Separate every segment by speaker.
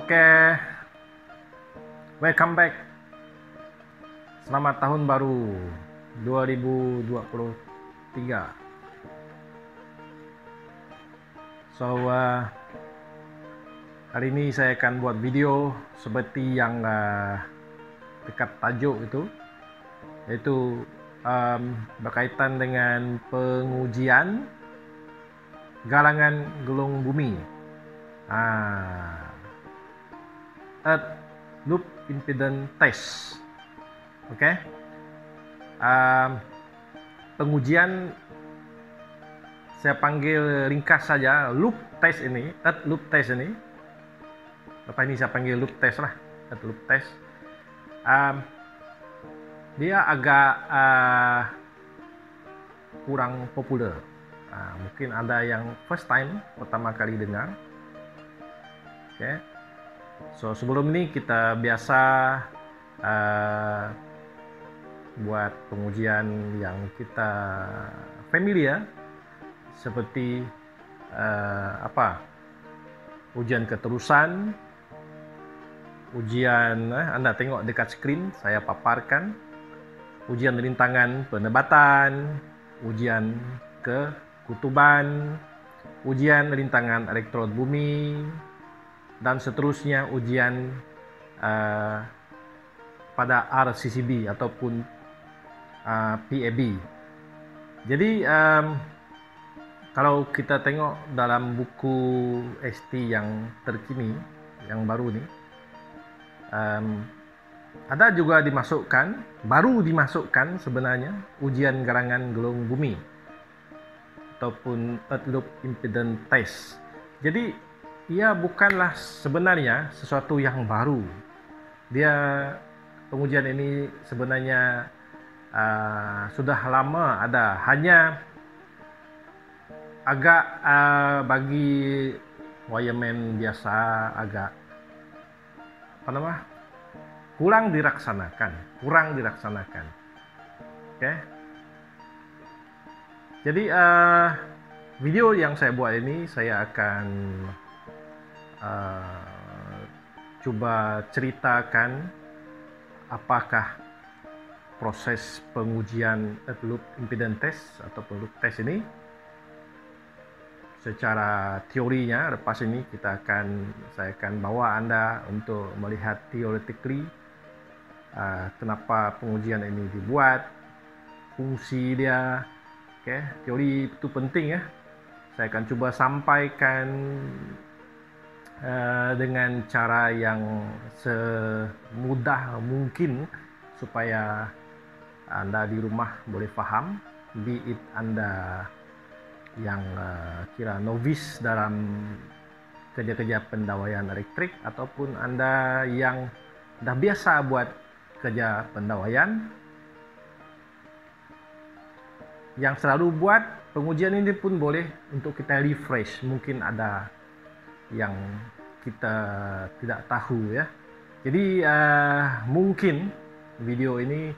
Speaker 1: Oke, welcome back. Selamat tahun baru 2023. Hari ini saya akan buat video seperti yang dekat tajuk itu, yaitu berkaitan dengan pengujian galangan gelung bumi. Earth Loop Impedance Test. Oke. Pengujian saya panggil ringkas saja loop test ini, Earth Loop Test ini. Lepas ini saya panggil loop test lah, Earth Loop Test. Dia agak kurang populer. Mungkin ada yang first time, pertama kali dengar. Oke. So sebelum ini kita biasa buat pengujian yang kita familiar, seperti ujian keterusan, ujian Anda tengok dekat screen saya paparkan, ujian rintangan penebatan, ujian kekutuban, ujian rintangan elektrod bumi, dan seterusnya ujian pada RCCB ataupun PAB. Jadi kalau kita tengok dalam buku ST yang terkini, yang baru ni, ada juga baru dimasukkan sebenarnya ujian galangan gelung bumi ataupun Earth Loop Impedance Test. Jadi ia bukanlah sebenarnya sesuatu yang baru. Pengujian ini sebenarnya sudah lama ada, hanya agak bagi wireman biasa agak kurang dilaksanakan. Oke. Jadi video yang saya buat ini saya akan coba ceritakan apakah proses pengujian Earth Loop Impedance Test ataupun loop test ini secara teorinya. Lepas ini saya akan bawa Anda untuk melihat theoretically kenapa pengujian ini dibuat, fungsi dia. Oke, teori itu penting ya. Saya akan coba sampaikan dengan cara yang semudah mungkin supaya Anda di rumah boleh faham, be it Anda yang kira novice dalam kerja-kerja pendawaian elektrik ataupun Anda yang dah biasa buat kerja pendawaian, yang selalu buat pengujian ini pun boleh untuk kita refresh. Mungkin ada yang kita tidak tahu ya. Jadi mungkin video ini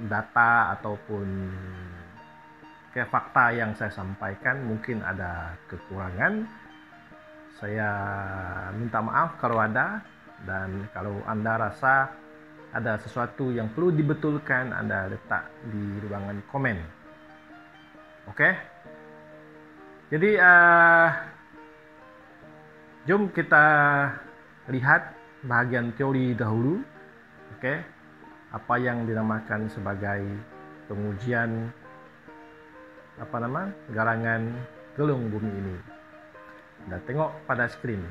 Speaker 1: data ataupun fakta yang saya sampaikan mungkin ada kekurangan. Saya minta maaf kalau ada, dan kalau Anda rasa ada sesuatu yang perlu dibetulkan, Anda letak di ruangan komen. Oke. Jadi jom kita lihat bahagian teori dahulu. Oke. Apa yang dinamakan sebagai pengujian galangan gelung bumi ini. Anda tengok pada screen.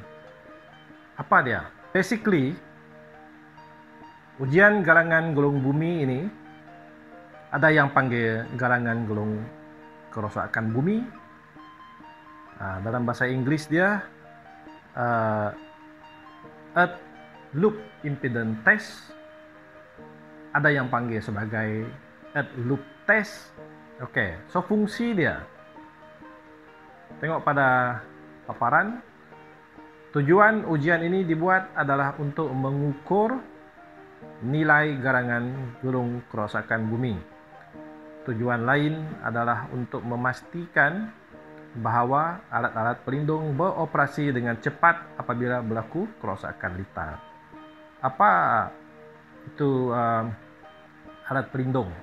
Speaker 1: Apa dia? Basically, ujian galangan gelung bumi ini ada yang panggil galangan gelung kerosakan bumi. Dalam bahasa Inggris dia Earth Loop Impedance Test. Ada yang panggil sebagai Earth Loop Test. Oke, so fungsi dia, tengok pada paparan. Tujuan ujian ini dibuat adalah untuk mengukur nilai galangan gelung kerosakan bumi. Tujuan lain adalah untuk memastikan bahwa alat-alat pelindung beroperasi dengan cepat apabila berlaku kerosakan litar. Apa itu alat pelindung?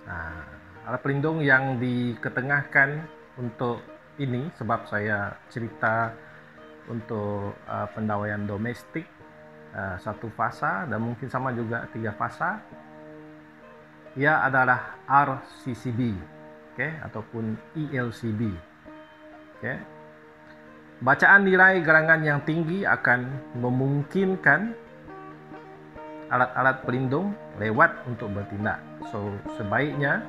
Speaker 1: Nah, alat pelindung yang diketengahkan untuk ini, sebab saya cerita untuk pendawaian domestik 1 fasa dan mungkin sama juga 3 fasa, ia adalah RCCB, ataupun ELCB. Bacaan nilai gerangan yang tinggi akan memungkinkan alat-alat pelindung lewat untuk bertindak. So sebaiknya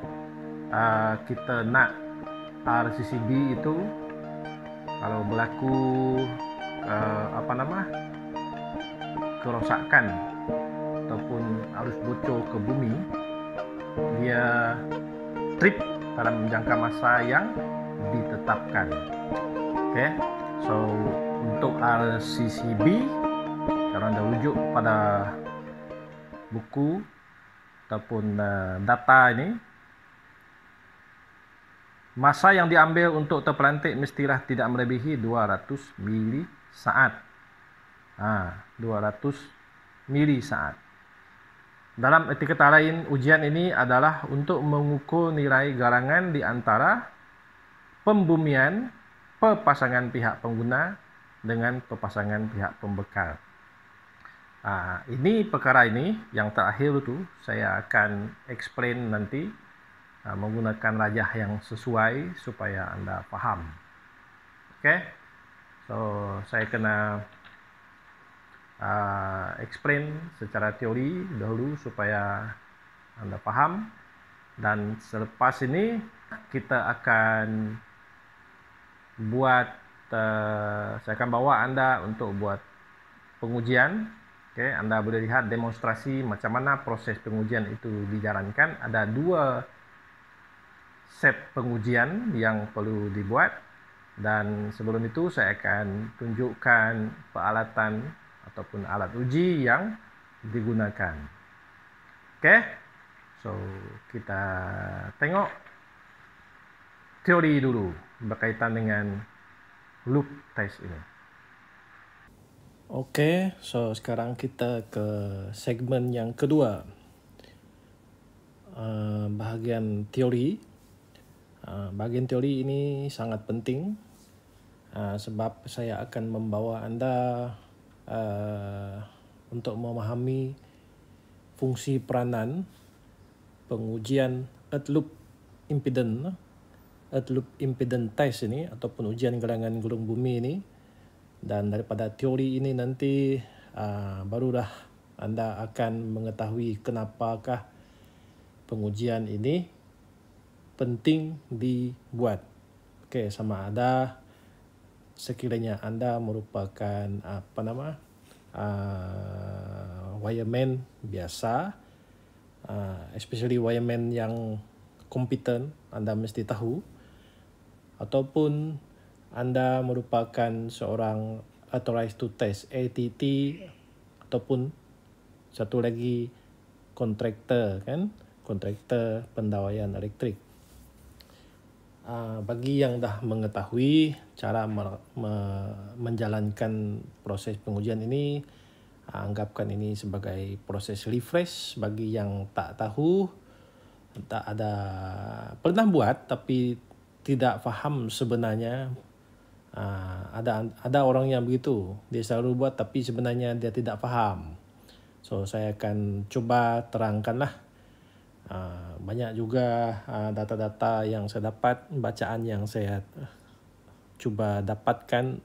Speaker 1: kita nak RCCB itu kalau berlaku kerosakan ataupun arus bocor ke bumi, dia trip dalam jangka masa yang ditetapkan. So untuk RCCB, kalau anda rujuk pada buku ataupun data ini, masa yang diambil untuk terpelantik mestilah tidak melebihi 200 milisaat. 200 milisaat. Dalam erti kata lain, ujian ini adalah untuk mengukur nilai garangan di antara pembumian perpasangan pihak pengguna dengan perpasangan pihak pembekal. Ini perkara ini yang terakhir itu saya akan explain nanti menggunakan rajah yang sesuai supaya anda faham. So saya kena explain secara teori dahulu supaya anda faham, dan selepas ini kita akan buat saya akan bawa anda untuk buat pengujian. Anda boleh lihat demonstrasi macam mana proses pengujian itu dijalankan. Ada 2 set pengujian yang perlu dibuat, dan sebelum itu saya akan tunjukkan peralatan ataupun alat uji yang digunakan. So kita tengok teori dulu berkaitan dengan loop test ini. So sekarang kita ke segmen yang kedua, bahagian teori. Bahagian teori ini sangat penting sebab saya akan membawa anda untuk memahami fungsi peranan pengujian earth loop impedance test ini ataupun ujian gerangan gulung bumi ini. Dan daripada teori ini nanti barulah anda akan mengetahui kenapakah pengujian ini penting dibuat. Sama ada sekiranya anda merupakan wireman biasa, especially wireman yang kompeten, anda mesti tahu, ataupun anda merupakan seorang authorized to test ATT, ataupun satu lagi kontraktor pendawaian elektrik. Bagi yang dah mengetahui cara menjalankan proses pengujian ini, anggapkan ini sebagai proses refresh. Bagi yang tak tahu, tak ada pernah buat tapi tidak faham sebenarnya, ada orang yang begitu, dia selalu buat tapi sebenarnya dia tidak faham. So saya akan cuba terangkanlah. Banyak juga data-data yang saya dapat, bacaan yang saya cuba dapatkan,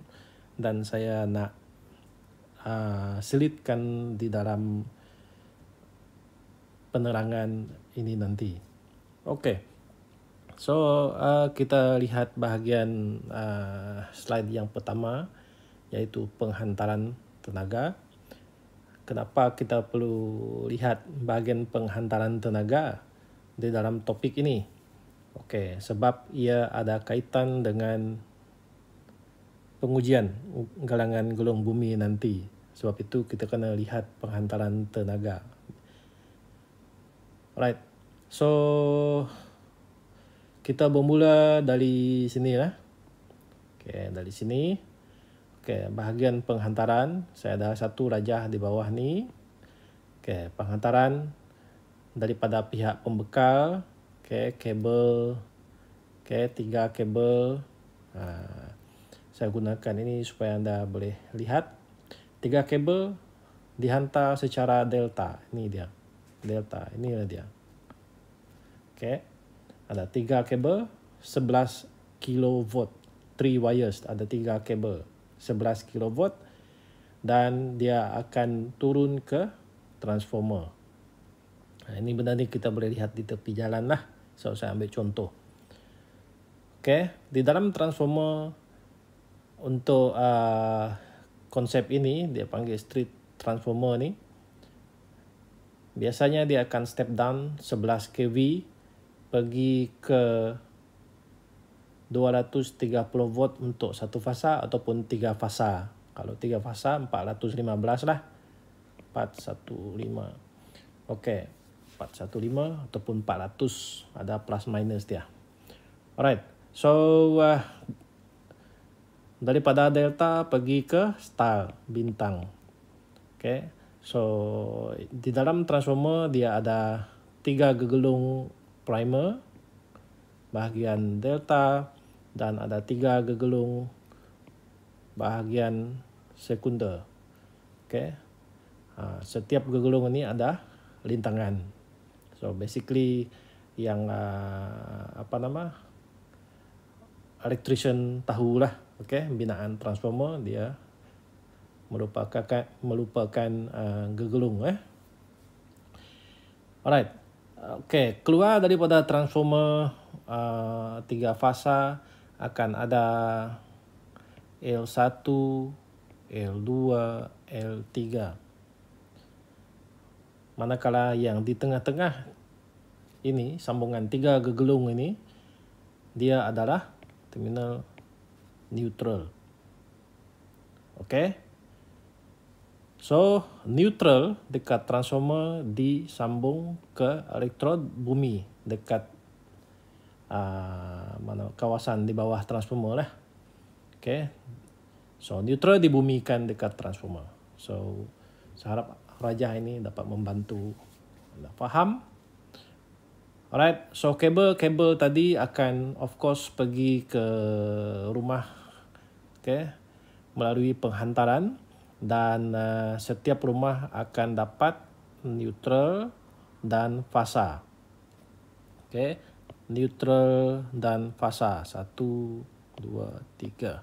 Speaker 1: dan saya nak selitkan di dalam penerangan ini nanti. So kita lihat bahagian slide yang pertama, iaitu penghantaran tenaga. Kenapa kita perlu lihat bahagian penghantaran tenaga di dalam topik ini? Sebab ia ada kaitan dengan pengujian galangan gulung bumi nanti. Sebab itu kita kena lihat penghantaran tenaga. So kita bermula dari sini lah. Okey, dari sini. Okey, bahagian penghantaran, saya ada satu rajah di bawah ni. Okey, penghantaran daripada pihak pembekal. Okey, kabel. Okey, 3 kabel. Saya gunakan ini supaya anda boleh lihat. 3 kabel dihantar secara delta. Ini dia. Delta, inilah dia. Okey. Ada 3 kabel 11 kilovolt. 3 wires, ada 3 kabel 11 kilovolt dan dia akan turun ke transformer. Ini benda ni kita boleh lihat di tepi jalan lah. So saya ambil contoh. Okey, di dalam transformer untuk konsep ini dia panggil street transformer ni. Biasanya dia akan step down 11 kV pergi ke 230 volt untuk satu fasa ataupun 3 fasa. Kalau 3 fasa 415 lah. 415. Okey, 415 ataupun 400, ada plus minus dia. Alright. So daripada delta pergi ke star, bintang. Okey. So di dalam transformer dia ada 3 gegelung primer bahagian delta dan ada 3 gegelung bahagian sekunder. Okey. Setiap gegelung ini ada lintangan. So basically yang electrician tahulah, okey, binaan transformer dia merupakan gegelung. Alright. Okey, keluar daripada transformer 3 fasa akan ada L1, L2, L3. Manakala yang di tengah-tengah ini, sambungan 3 gegelung ini, dia adalah terminal neutral. Okey. So, neutral dekat transformer disambung ke elektrod bumi dekat kawasan di bawah transformer lah. Okay. So, neutral dibumikan dekat transformer. So, saya harap rajah ini dapat membantu anda faham. Alright. So, kabel tadi akan of course pergi ke rumah. Okay. Melalui penghantaran. Dan setiap rumah akan dapat neutral dan fasa. Okey, neutral dan fasa 1, 2, 3.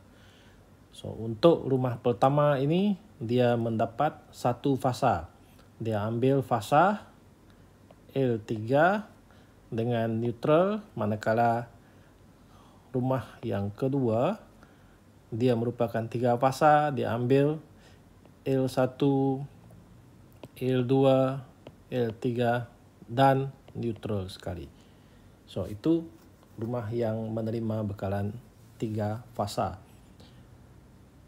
Speaker 1: So untuk rumah pertama ini dia mendapat 1 fasa. Dia ambil fasa L3 dengan neutral, manakala rumah yang kedua dia merupakan 3 fasa, dia ambil L1, L2, L3 dan neutral sekali. So itu rumah yang menerima bekalan 3 fasa.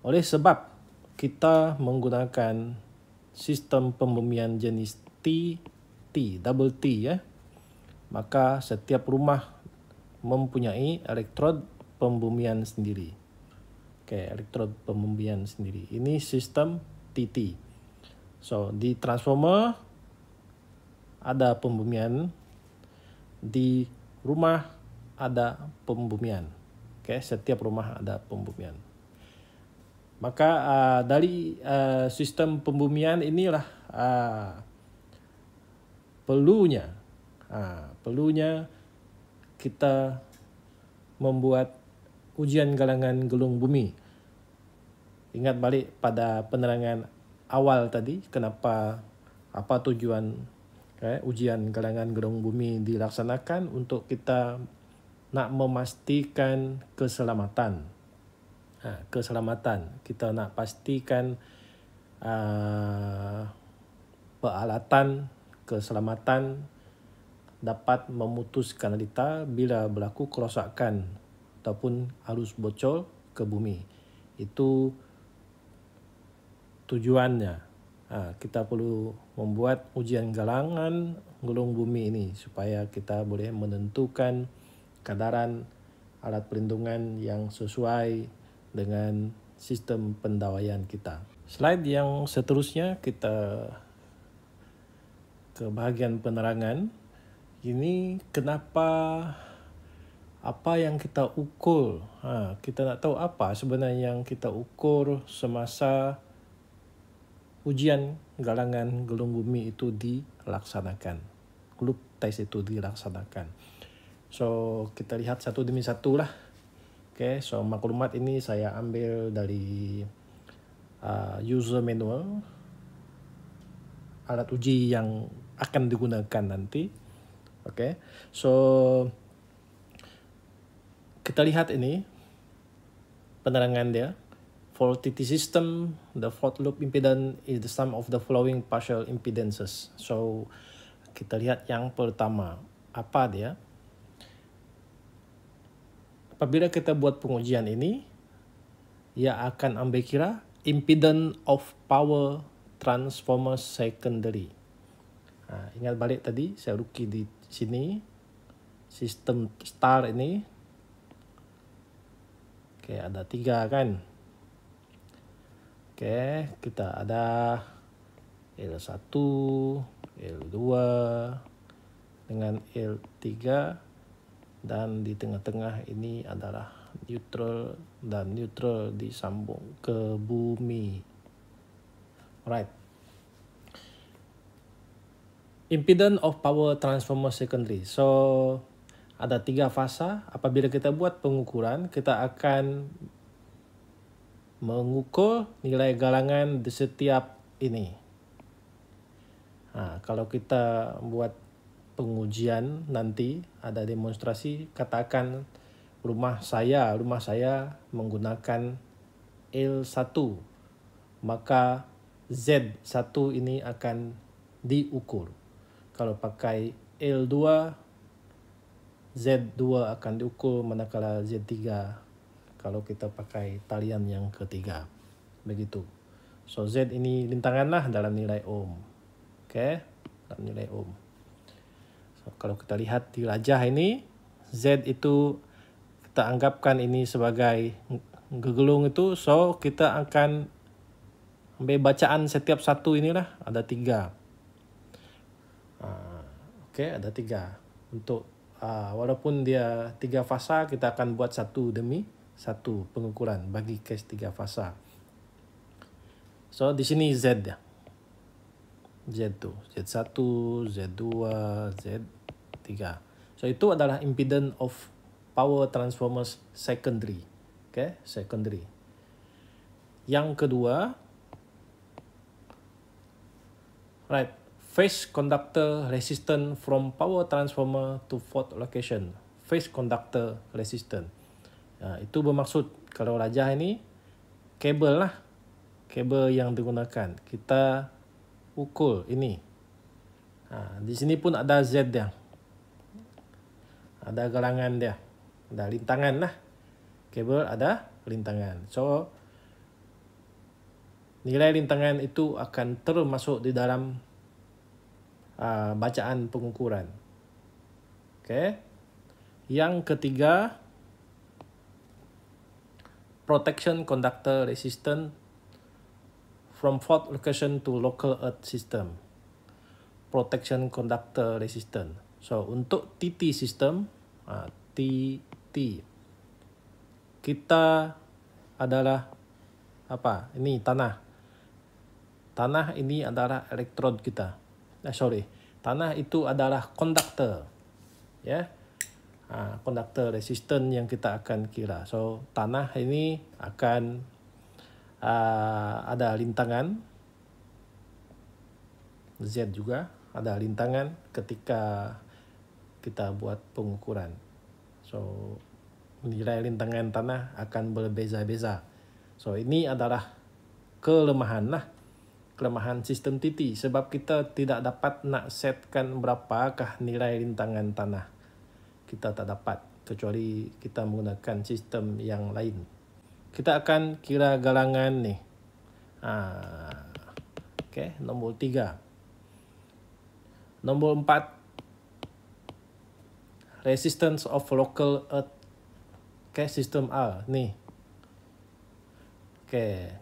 Speaker 1: Oleh sebab kita menggunakan sistem pembumian jenis double T maka setiap rumah mempunyai elektrod pembumian sendiri. Okay, elektrod pembumian sendiri. Ini sistem TT. So, di transformer ada pembumian, di rumah ada pembumian. Okay, setiap rumah ada pembumian. Maka dari sistem pembumian inilah perlunya kita membuat ujian galangan gelung bumi. Ingat balik pada penerangan awal tadi, apa tujuan ujian galangan gelung bumi dilaksanakan untuk kita nak memastikan keselamatan. Keselamatan. Kita nak pastikan peralatan keselamatan dapat memutuskan kita bila berlaku kerosakan ataupun arus bocor ke bumi. Itu tujuannya. Kita perlu membuat ujian galangan gelung bumi ini supaya kita boleh menentukan kadaran alat perlindungan yang sesuai dengan sistem pendawaian kita. Slide yang seterusnya kita ke bahagian penerangan. Ini kenapa apa yang kita ukur. Kita nak tahu apa sebenarnya yang kita ukur semasa ujian galangan gelung bumi itu dilaksanakan. Loop test itu dilaksanakan. So, kita lihat satu demi satu lah. Okay, so maklumat ini saya ambil dari user manual alat uji yang akan digunakan nanti. Okay, so kita lihat ini penerangan dia. For TT system, the fault loop impedance is the sum of the following partial impedances. So, kita lihat yang pertama. Apa dia? Apabila kita buat pengujian ini, ia akan ambil kira impedance of power transformer secondary. Ingat balik tadi, saya ruki di sini. Sistem star ini. Okay, ada 3 kan? Okay, kita ada L1, L2 dengan L3 dan di tengah-tengah ini adalah neutral dan neutral disambung ke bumi. Alright. Impedance of power transformer secondary. So, ada 3 fasa. Apabila kita buat pengukuran, kita akan mengukur nilai galangan di setiap ini. Kalau kita buat pengujian nanti ada demonstrasi, katakan rumah saya menggunakan L1, maka Z1 ini akan diukur. Kalau pakai L2, Z2 akan diukur, manakala Z3 kalau kita pakai talian yang ketiga. Begitu. So Z ini lintangan lah dalam nilai ohm. Okay, dalam nilai ohm. So, kalau kita lihat di rajah ini, Z itu kita anggapkan ini sebagai gegelung itu. So kita akan ambil bacaan setiap satu inilah ada 3. Okay, ada 3. Untuk walaupun dia 3 fasa, kita akan buat satu demi satu pengukuran bagi case 3 fasa. So di sini Z ya. Z2, Z1, Z2, Z3. So itu adalah impedance of power transformers secondary. Okay, secondary. Yang kedua, right, phase conductor resistance from power transformer to fault location. Phase conductor resistance. Itu bermaksud kalau rajah ini kabel lah. Kabel yang digunakan. Kita ukur ini. Di sini pun ada Z dia. Ada galangan dia. Ada lintangan lah. Kabel ada lintangan. So, nilai lintangan itu akan termasuk di dalam bacaan pengukuran. Okay. Yang ketiga, protection conductor resistance from fault location to local earth system. Protection conductor resistance. So, untuk TT system, TT, kita adalah apa? Ini tanah. Tanah ini adalah elektrod kita. Tanah itu adalah konduktor. Ya. Konduktor resisten yang kita akan kira. So, tanah ini akan ada lintangan. Z juga ada lintangan ketika kita buat pengukuran. So, nilai lintangan tanah akan berbeza-beza. So, ini adalah kelemahan lah. Kelemahan sistem TT. Sebab kita tidak dapat nak setkan berapakah nilai lintangan tanah. Kita tak dapat kecuali kita menggunakan sistem yang lain. Kita akan kira galangan ni. Okay, nombor 3. Nombor 4. resistance of local earth. Sistem A ni.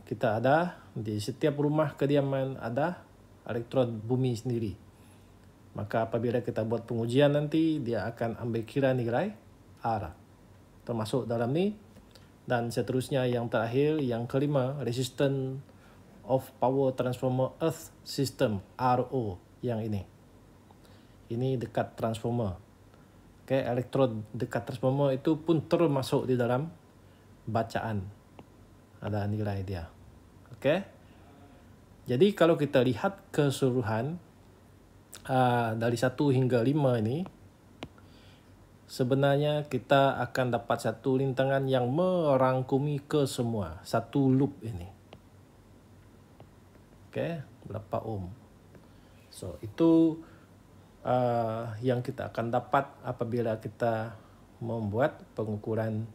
Speaker 1: Kita ada di setiap rumah kediaman ada elektrod bumi sendiri. Maka apabila kita buat pengujian nanti, dia akan ambil kira nilai R termasuk dalam ni. Dan seterusnya yang terakhir, yang kelima, resistance of power transformer earth system, RO, yang ini. Ini dekat transformer. Elektrod dekat transformer itu pun termasuk di dalam bacaan. Ada nilai dia. Jadi kalau kita lihat keseluruhan dari 1 hingga 5 ini, sebenarnya kita akan dapat satu lintangan yang merangkumi ke semua. Satu loop ini. Berapa ohm. So, itu yang kita akan dapat apabila kita membuat pengukuran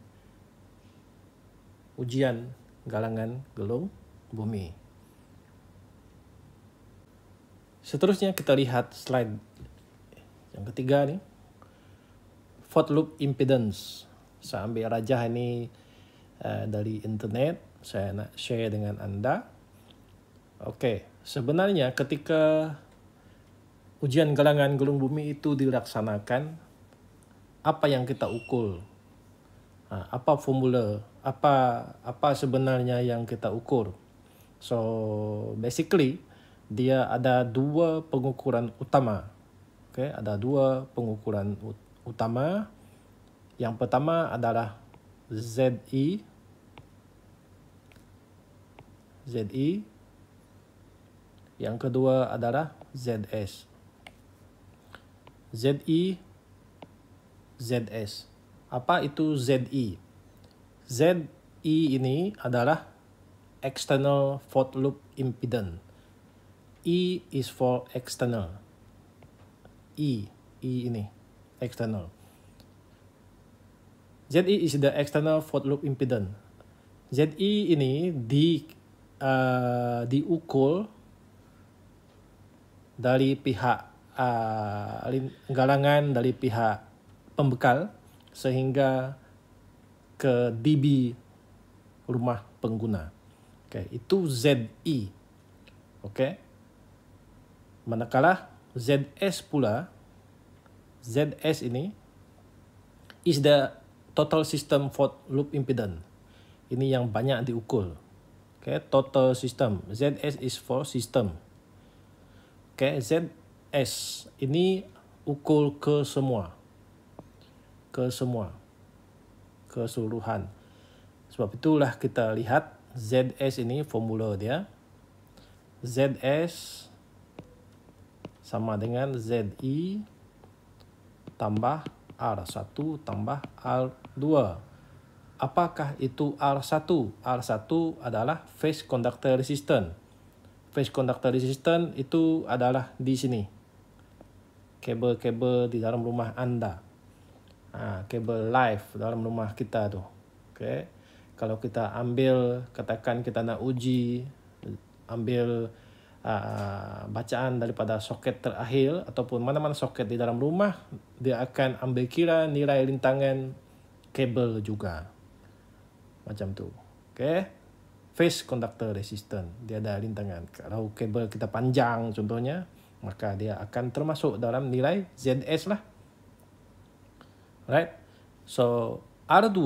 Speaker 1: ujian galangan gelung bumi. Seterusnya kita lihat slide yang ketiga ni. Fault loop impedance. Saya ambil rajah ini dari internet. Saya nak share dengan anda. Sebenarnya ketika ujian galangan gelung bumi itu dilaksanakan, apa yang kita ukur? Apa formula? Apa sebenarnya yang kita ukur? So, basically, dia ada 2 pengukuran utama. Ada 2 pengukuran utama. Yang pertama adalah ZE. Yang kedua adalah ZS. ZS. Apa itu ZE? ZE ini adalah external fault loop impedance. E is for external. E ini external. ZE is the external fault loop impedance. ZE ini diukur dari pihak galangan, dari pihak pembekal sehingga ke dB rumah pengguna. Itu ZE. Manakala ZS pula, ZS ini is the total system fault loop impedance. Ini yang banyak diukur. Total system. ZS is for system. ZS ini ukur ke semua. Keseluruhan. Sebab itulah kita lihat ZS ini formula dia. ZS sama dengan ZE tambah R1 tambah R2. Apakah itu R1? R1 adalah phase conductor resistance. Phase conductor resistance itu adalah di sini. Kabel-kabel di dalam rumah anda. Kabel live dalam rumah kita tu. Kalau kita ambil, katakan kita nak uji, ambil bacaan daripada soket terakhir ataupun mana-mana soket di dalam rumah, dia akan ambil kira nilai lintangan kabel juga. Macam tu. Phase conductor resistance, dia ada lintangan. Kalau kabel kita panjang contohnya, maka dia akan termasuk dalam nilai ZS lah. Right? So, R2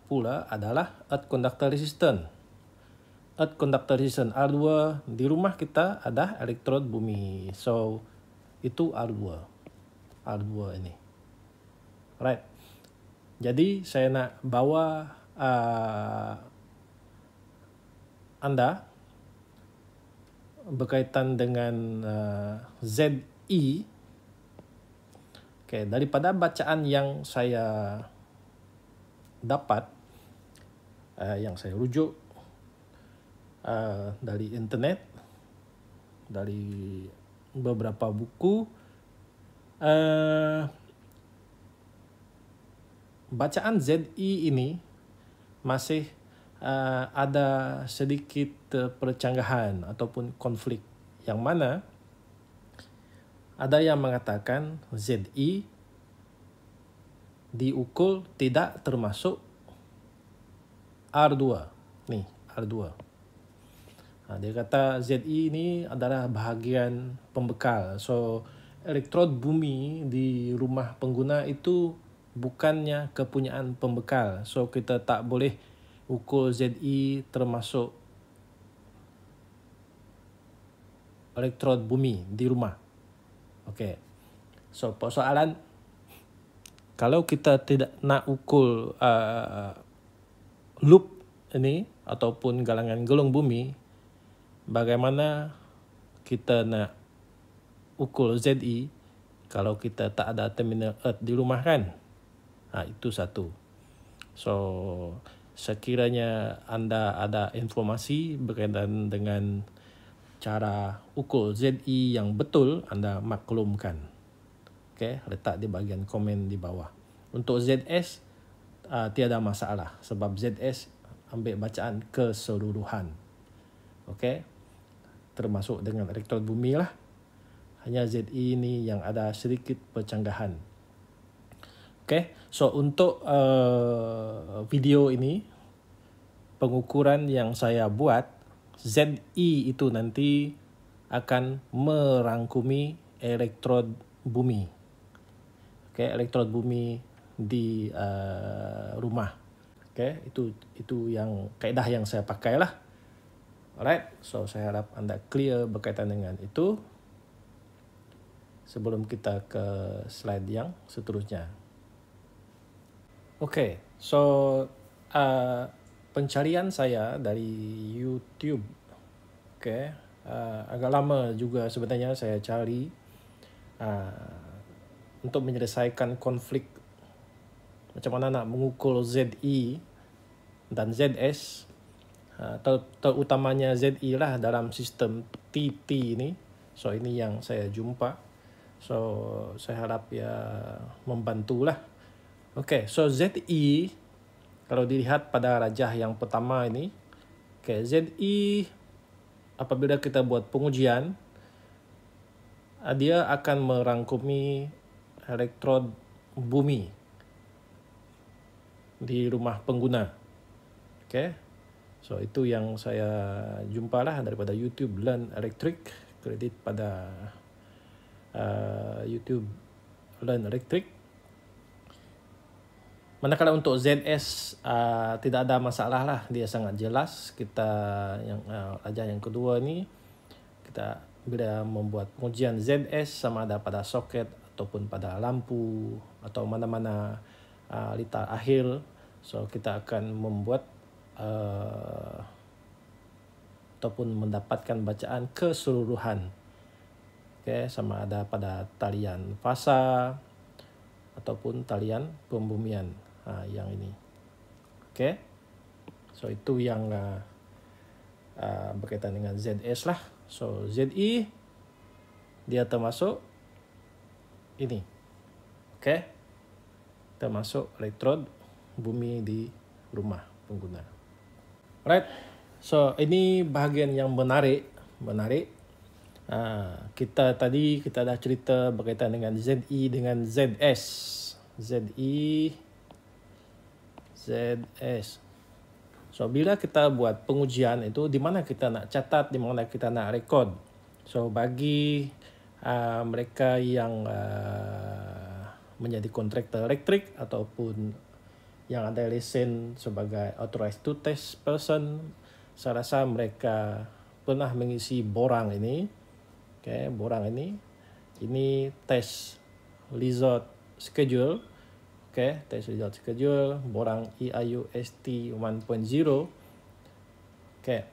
Speaker 1: pula adalah earth conductor resistance. Earth conductor resistance R2, di rumah kita ada elektrod bumi. So, itu R2. R2 ini. Right? Jadi, saya nak bawa anda berkaitan dengan ZE. Daripada bacaan yang saya dapat, yang saya rujuk dari internet, dari beberapa buku, bacaan ZE ini masih ada sedikit percanggahan ataupun konflik, yang mana ada yang mengatakan ZE diukur tidak termasuk R2. Nih, R2. Dia kata ZI ini adalah bahagian pembekal. So, elektrod bumi di rumah pengguna itu bukannya kepunyaan pembekal. So, kita tak boleh ukur ZI termasuk elektrod bumi di rumah. Okey. So, persoalan, kalau kita tidak nak ukur loop ini ataupun galangan gelung bumi, bagaimana kita nak ukur ZI kalau kita tak ada terminal earth di rumah kan? Itu satu. So, sekiranya anda ada informasi berkaitan dengan cara ukur ZI yang betul, anda maklumkan. Okay, letak di bahagian komen di bawah. Untuk ZS, tiada masalah sebab ZS ambil bacaan keseluruhan. Okay, termasuk dengan elektrod bumi lah. Hanya ZI ini yang ada sedikit percanggahan. Okay, so untuk video ini, pengukuran yang saya buat, ZI itu nanti akan merangkumi elektrod bumi. Okay, elektrod bumi di rumah. Okay, itu yang kaedah yang saya pakai lah. Alright, so saya harap anda clear berkaitan dengan itu. Sebelum kita ke slide yang seterusnya. Okay, so pencarian saya dari YouTube. Okay, agak lama juga sebenarnya saya cari untuk menyelesaikan konflik macam mana nak mengukur ZI dan ZS, terutamanya ZI lah dalam sistem TT ini. So ini yang saya jumpa. So saya harap ya membantulah. Okay, so ZI kalau dilihat pada rajah yang pertama ini, okay, ZI apabila kita buat pengujian, dia akan merangkumi elektrod bumi di rumah pengguna. Okay, so itu yang saya jumpa lah daripada YouTube Learn Electric. Kredit pada YouTube Learn Electric. Manakala untuk ZS tidak ada masalah lah, dia sangat jelas. Kita yang rajah yang kedua ni, kita bila membuat pengujian ZS sama ada pada soket ataupun pada lampu atau mana-mana litar akhir, so kita akan membuat ataupun mendapatkan bacaan keseluruhan. Okay, sama ada pada talian fasa ataupun talian pembumian yang ini. Okay, so itu yang berkaitan dengan ZS lah. So ZI dia termasuk ini. Okay, termasuk elektrod bumi di rumah pengguna. Alright, so ini bahagian yang menarik. Kita dah cerita berkaitan dengan ZI dengan ZS. ZS. So bila kita buat pengujian itu, di mana kita nak catat, di mana kita nak rekod. So bagi mereka yang menjadi kontraktor elektrik ataupun yang ada lesen sebagai authorized to test person, saya rasa mereka pernah mengisi borang ini. Okay, borang ini test result schedule. Okay, test result schedule borang EIUST 1.0. Okay,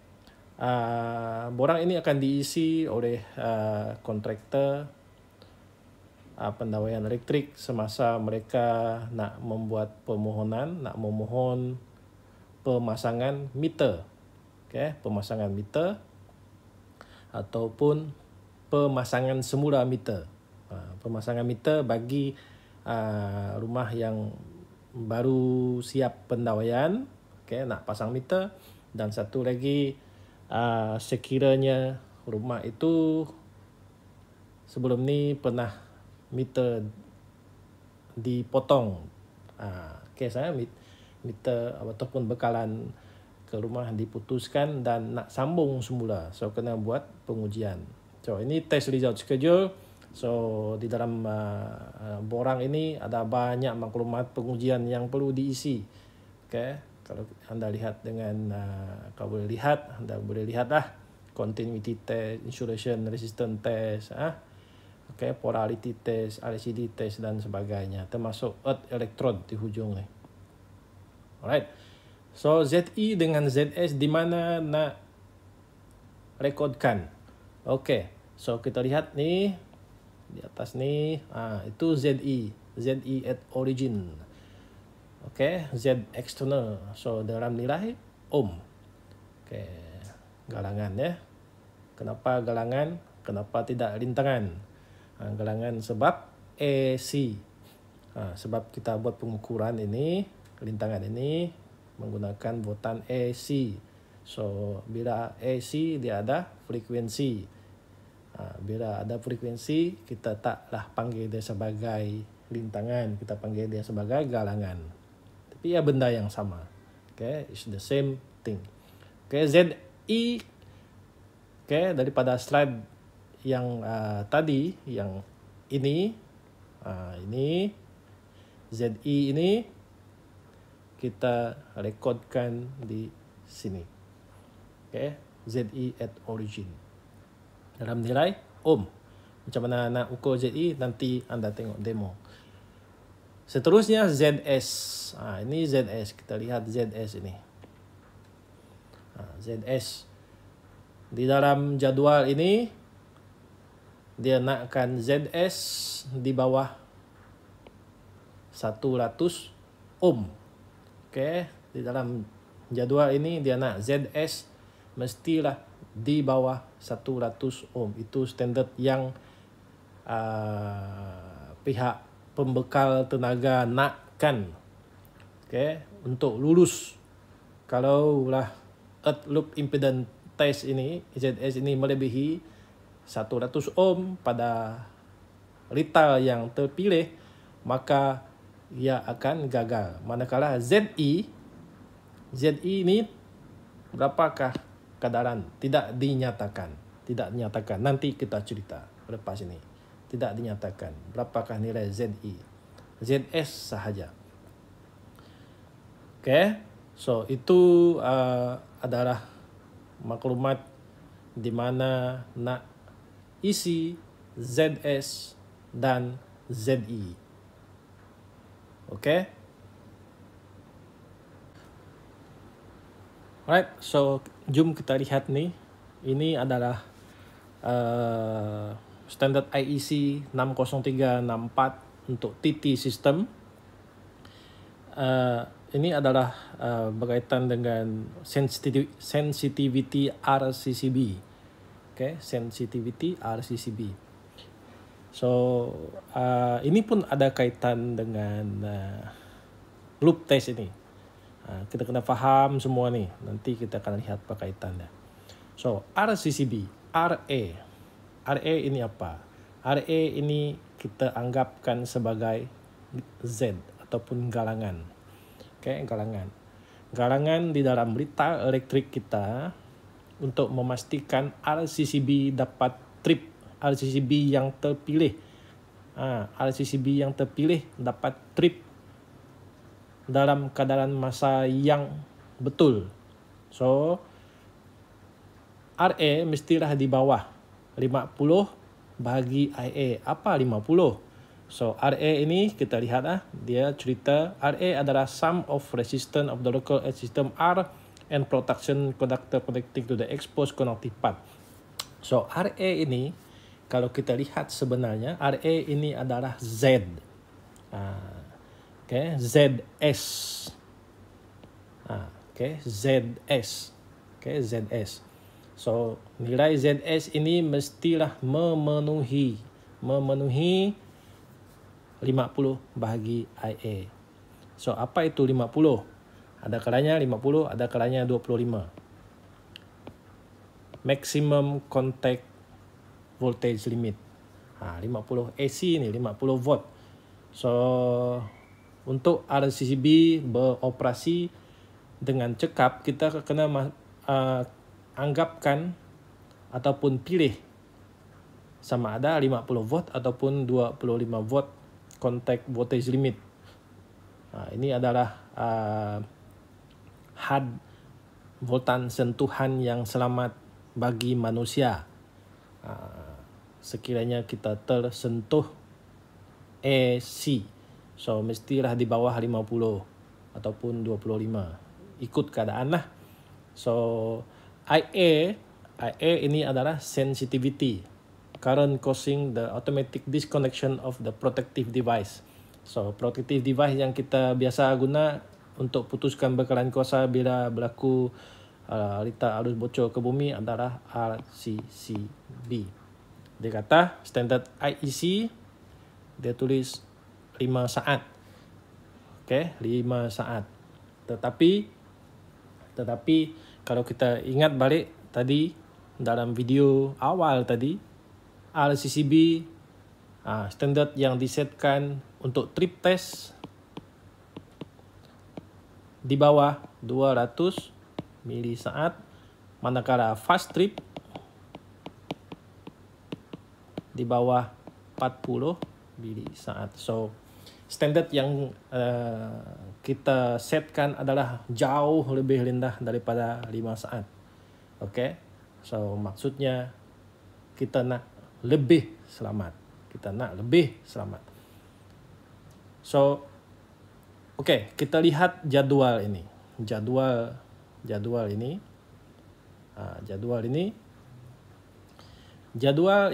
Speaker 1: borang ini akan diisi oleh kontraktor pendawaian elektrik semasa mereka nak membuat permohonan, nak memohon pemasangan meter. Okay, pemasangan meter ataupun pemasangan semula meter. Pemasangan meter bagi rumah yang baru siap pendawaian, okay, nak pasang meter. Dan satu lagi, sekiranya rumah itu sebelum ni pernah meter dipotong Kes meter ataupun bekalan ke rumah diputuskan dan nak sambung semula. So kena buat pengujian. So ini test result schedule. So di dalam borang ini ada banyak maklumat pengujian yang perlu diisi. Kalau anda lihat dengan kalau boleh lihat, anda boleh lihatlah continuity test, insulation resistance test, polarity test, LCD test dan sebagainya, termasuk earth electrode di hujung ni. Alright. So ZE dengan ZS di mana nak rekodkan. So kita lihat ni di atas ni, itu ZE at origin. Z external. So dalam nilai ohm. Galangan ya. Kenapa galangan? Kenapa tidak rintangan? Galangan sebab AC. Sebab kita buat pengukuran ini, rintangan ini menggunakan botan AC. So bila AC dia ada frekuensi. Bila ada frekuensi, kita taklah panggil dia sebagai rintangan, kita panggil dia sebagai galangan. Tapi ya benda yang sama. It's the same thing. ZE. Daripada slide yang tadi, yang ini ZE ini kita rekodkan di sini. ZE at origin. Dalam nilai ohm. Macam mana nak ukur ZE, nanti anda tengok demo. Seterusnya ZS. Ini ZS. Kita lihat ZS ini. ZS. Di dalam jadual ini, dia nakkan ZS di bawah 100 ohm. Di dalam jadual ini, dia nak ZS mestilah di bawah 100 ohm. Itu standard yang pihak pembekal tenaga nakkan. Untuk lulus. Kalau lah earth loop impedance test ini, ZS ini melebihi 100 ohm pada retail yang terpilih, maka ia akan gagal. Manakala ZE ini berapakah kadaran? Tidak dinyatakan. Nanti kita cerita lepas ini. Tidak dinyatakan berapakah nilai ZE. ZS sahaja. So itu adalah maklumat di mana nak isi ZS dan ZE. Alright, so jom kita lihat ni. Ini adalah standard IEC 60364 untuk TT system. Ini adalah berkaitan dengan sensitivity RCCB. Sensitivity RCCB. So ini pun ada kaitan dengan loop test ini. Kita kena faham semua ni. Nanti kita akan lihat perkaitannya. So RCCB, RA ini apa? RA ini kita anggapkan sebagai Z ataupun galangan. Galangan di dalam retail elektrik kita untuk memastikan RCCB dapat trip. RCCB yang terpilih. RCCB yang terpilih dapat trip dalam kadaran masa yang betul. So RA mestilah di bawah 50 bahagi IA. Apa 50? So RA ini kita lihat dia cerita RA adalah sum of resistance of the local edge system R and protection conductor connecting to the exposed conductive path. So RA ini kalau kita lihat sebenarnya RA ini adalah Z. ZS. ZS. So nilai ZS ini mestilah memenuhi 50 bahagi IA. So apa itu 50? Ada kalanya 50, ada kalanya 25. Maximum contact voltage limit. 50 AC ni 50 volt. So Untuk RCCB beroperasi dengan cekap, kita kena anggapkan ataupun pilih sama ada 50 volt ataupun 25 volt contact voltage limit. Ini adalah had voltan sentuhan yang selamat bagi manusia. Sekiranya kita tersentuh AC, so mestilah di bawah 50 ataupun 25, ikut keadaan lah. So IA ini adalah sensitivity, current causing the automatic disconnection of the protective device. So protective device yang kita biasa guna untuk putuskan bekalan kuasa bila berlaku rita arus bocor ke bumi adalah RCCB. Dia kata standard IEC dia tulis 5 saat. Okey, 5 saat. Tetapi kalau kita ingat balik tadi dalam video awal tadi, RCCB standard yang disetkan untuk trip test di bawah 200 milisaat, manakala fast trip di bawah 40 milisaat. So standard yang kita setkan adalah jauh lebih rendah daripada 5 saat. Okay, so maksudnya kita nak lebih selamat. So okay, kita lihat jadual ini. Jadual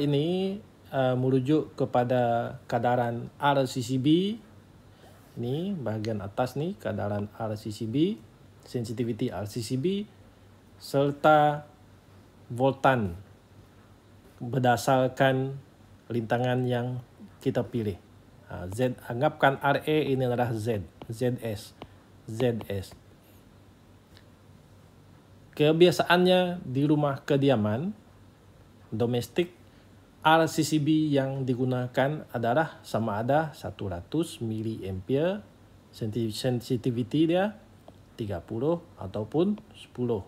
Speaker 1: ini merujuk kepada kadaran RCCB. Ini bahagian atas ni kadaran RCCB, sensitivity RCCB serta voltan berdasarkan rintangan yang kita pilih. Anggapkan RA ini adalah ZS. Kebiasaannya di rumah kediaman domestik, RCCB yang digunakan adalah sama ada 100 mA, sensitivity dia 30 ataupun 10.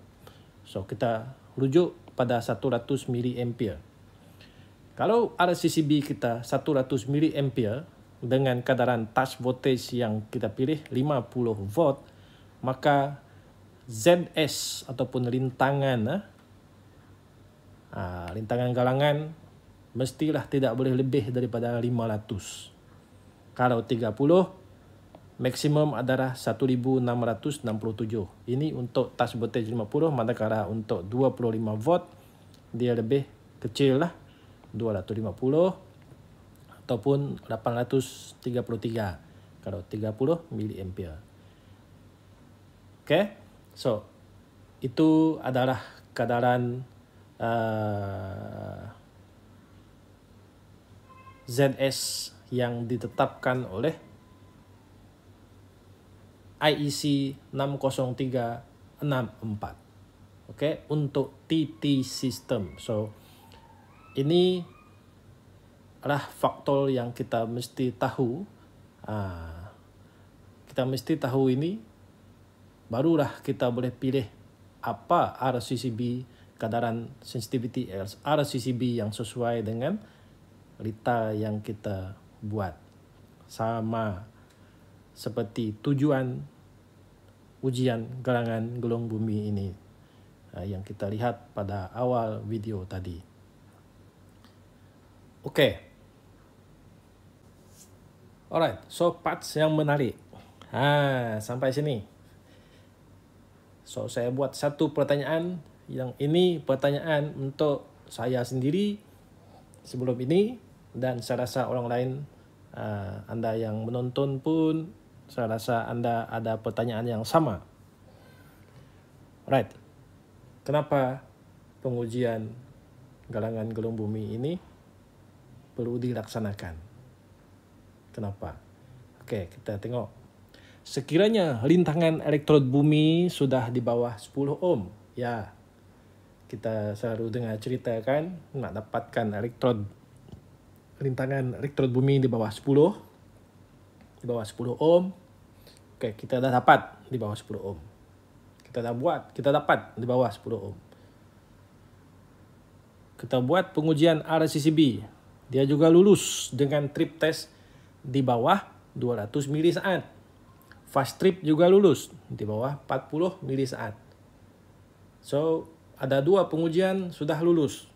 Speaker 1: So kita rujuk pada 100 mA. Kalau RCCB kita 100 mA dengan kadaran touch voltage yang kita pilih 50 volt, maka ZS ataupun rintangan galangan mestilah tidak boleh lebih daripada 500. Kalau 30, maksimum adalah 1667. Ini untuk touch voltage 50, manakala untuk 25 volt dia lebih kecil lah, 250 ataupun 833 kalau 30 mA. Okay, so itu adalah kadaran ZS yang ditetapkan oleh IEC 60364. Okay, untuk TT system. So ini adalah faktor yang kita mesti tahu. Kita mesti tahu ini, barulah kita boleh pilih apa RCCB, kadaran sensitivity RCCB yang sesuai dengan rita yang kita buat. Sama seperti tujuan ujian galangan gelung bumi ini yang kita lihat pada awal video tadi. Okay. Alright, so parts yang menarik. Sampai sini. So saya buat satu pertanyaan, yang ini pertanyaan untuk saya sendiri sebelum ini, dan saya rasa orang lain, anda yang menonton pun saya rasa anda ada pertanyaan yang sama. Right. Kenapa pengujian galangan gelung bumi ini perlu dilaksanakan? Kenapa? Okey, kita tengok. Sekiranya rintangan elektrod bumi sudah di bawah 10 ohm, ya, kita selalu dengar cerita kan, nak dapatkan rintangan elektrod bumi di bawah 10 ohm,
Speaker 2: Oke, kita dah dapat di bawah 10 ohm. Kita dapat di bawah 10 ohm. Kita buat pengujian RCCB. Dia juga lulus dengan trip test di bawah 200 milisaat. Fast trip juga lulus di bawah 40 milisaat. So, ada 2 pengujian sudah lulus.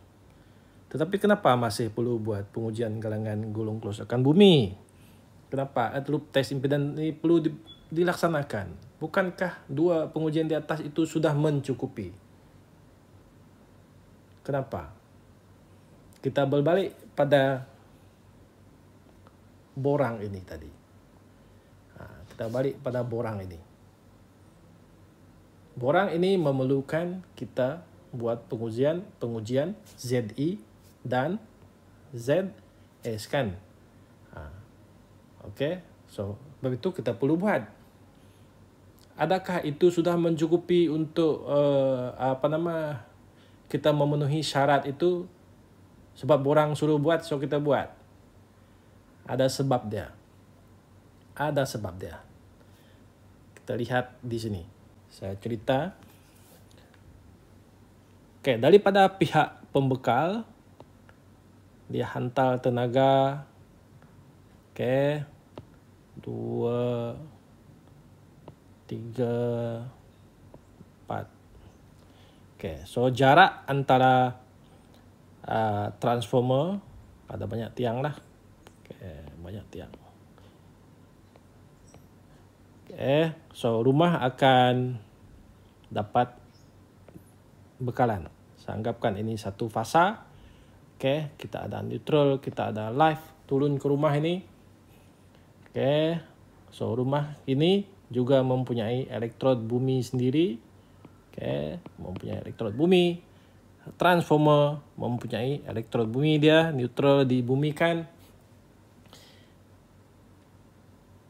Speaker 2: Tetapi kenapa masih perlu buat pengujian galangan gulung kerosakan bumi? Kenapa earth loop test impedance ini perlu dilaksanakan? Bukankah 2 pengujian di atas itu sudah mencukupi? Kenapa? Kita berbalik pada borang ini tadi. Kita balik pada borang ini. Borang ini memerlukan kita buat pengujian ZI dan ZS kan. Okey, so begitu kita perlu buat. Adakah itu sudah mencukupi untuk kita memenuhi syarat itu? Sebab borang suruh buat, so kita buat. Ada sebab dia. Kita lihat di sini. Saya cerita. Okey, daripada pihak pembekal, dia hantar tenaga. Okey. 2, 3, 4. Okey, so jarak antara transformer, ada banyak tiang lah. Okey, banyak tiang. Okey, so rumah akan dapat bekalan. Saya anggapkan ini satu fasa. Okey, kita ada neutral, kita ada live turun ke rumah ini. Okey, so rumah ini juga mempunyai elektrod bumi sendiri. Okey, mempunyai elektrod bumi. Transformer mempunyai elektrod bumi dia, neutral dibumikan.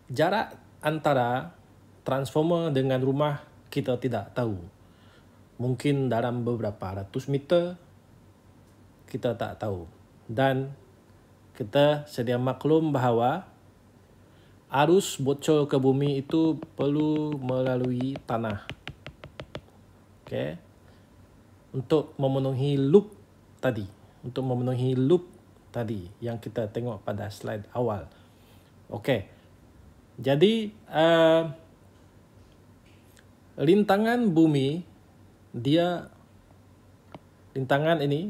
Speaker 2: Jarak antara transformer dengan rumah kita tidak tahu. Mungkin dalam beberapa ratus meter, kita tak tahu. Dan kita sedia maklum bahawa arus bocor ke bumi itu perlu melalui tanah. Okey. Untuk memenuhi loop tadi yang kita tengok pada slide awal. Okey. Jadi rintangan bumi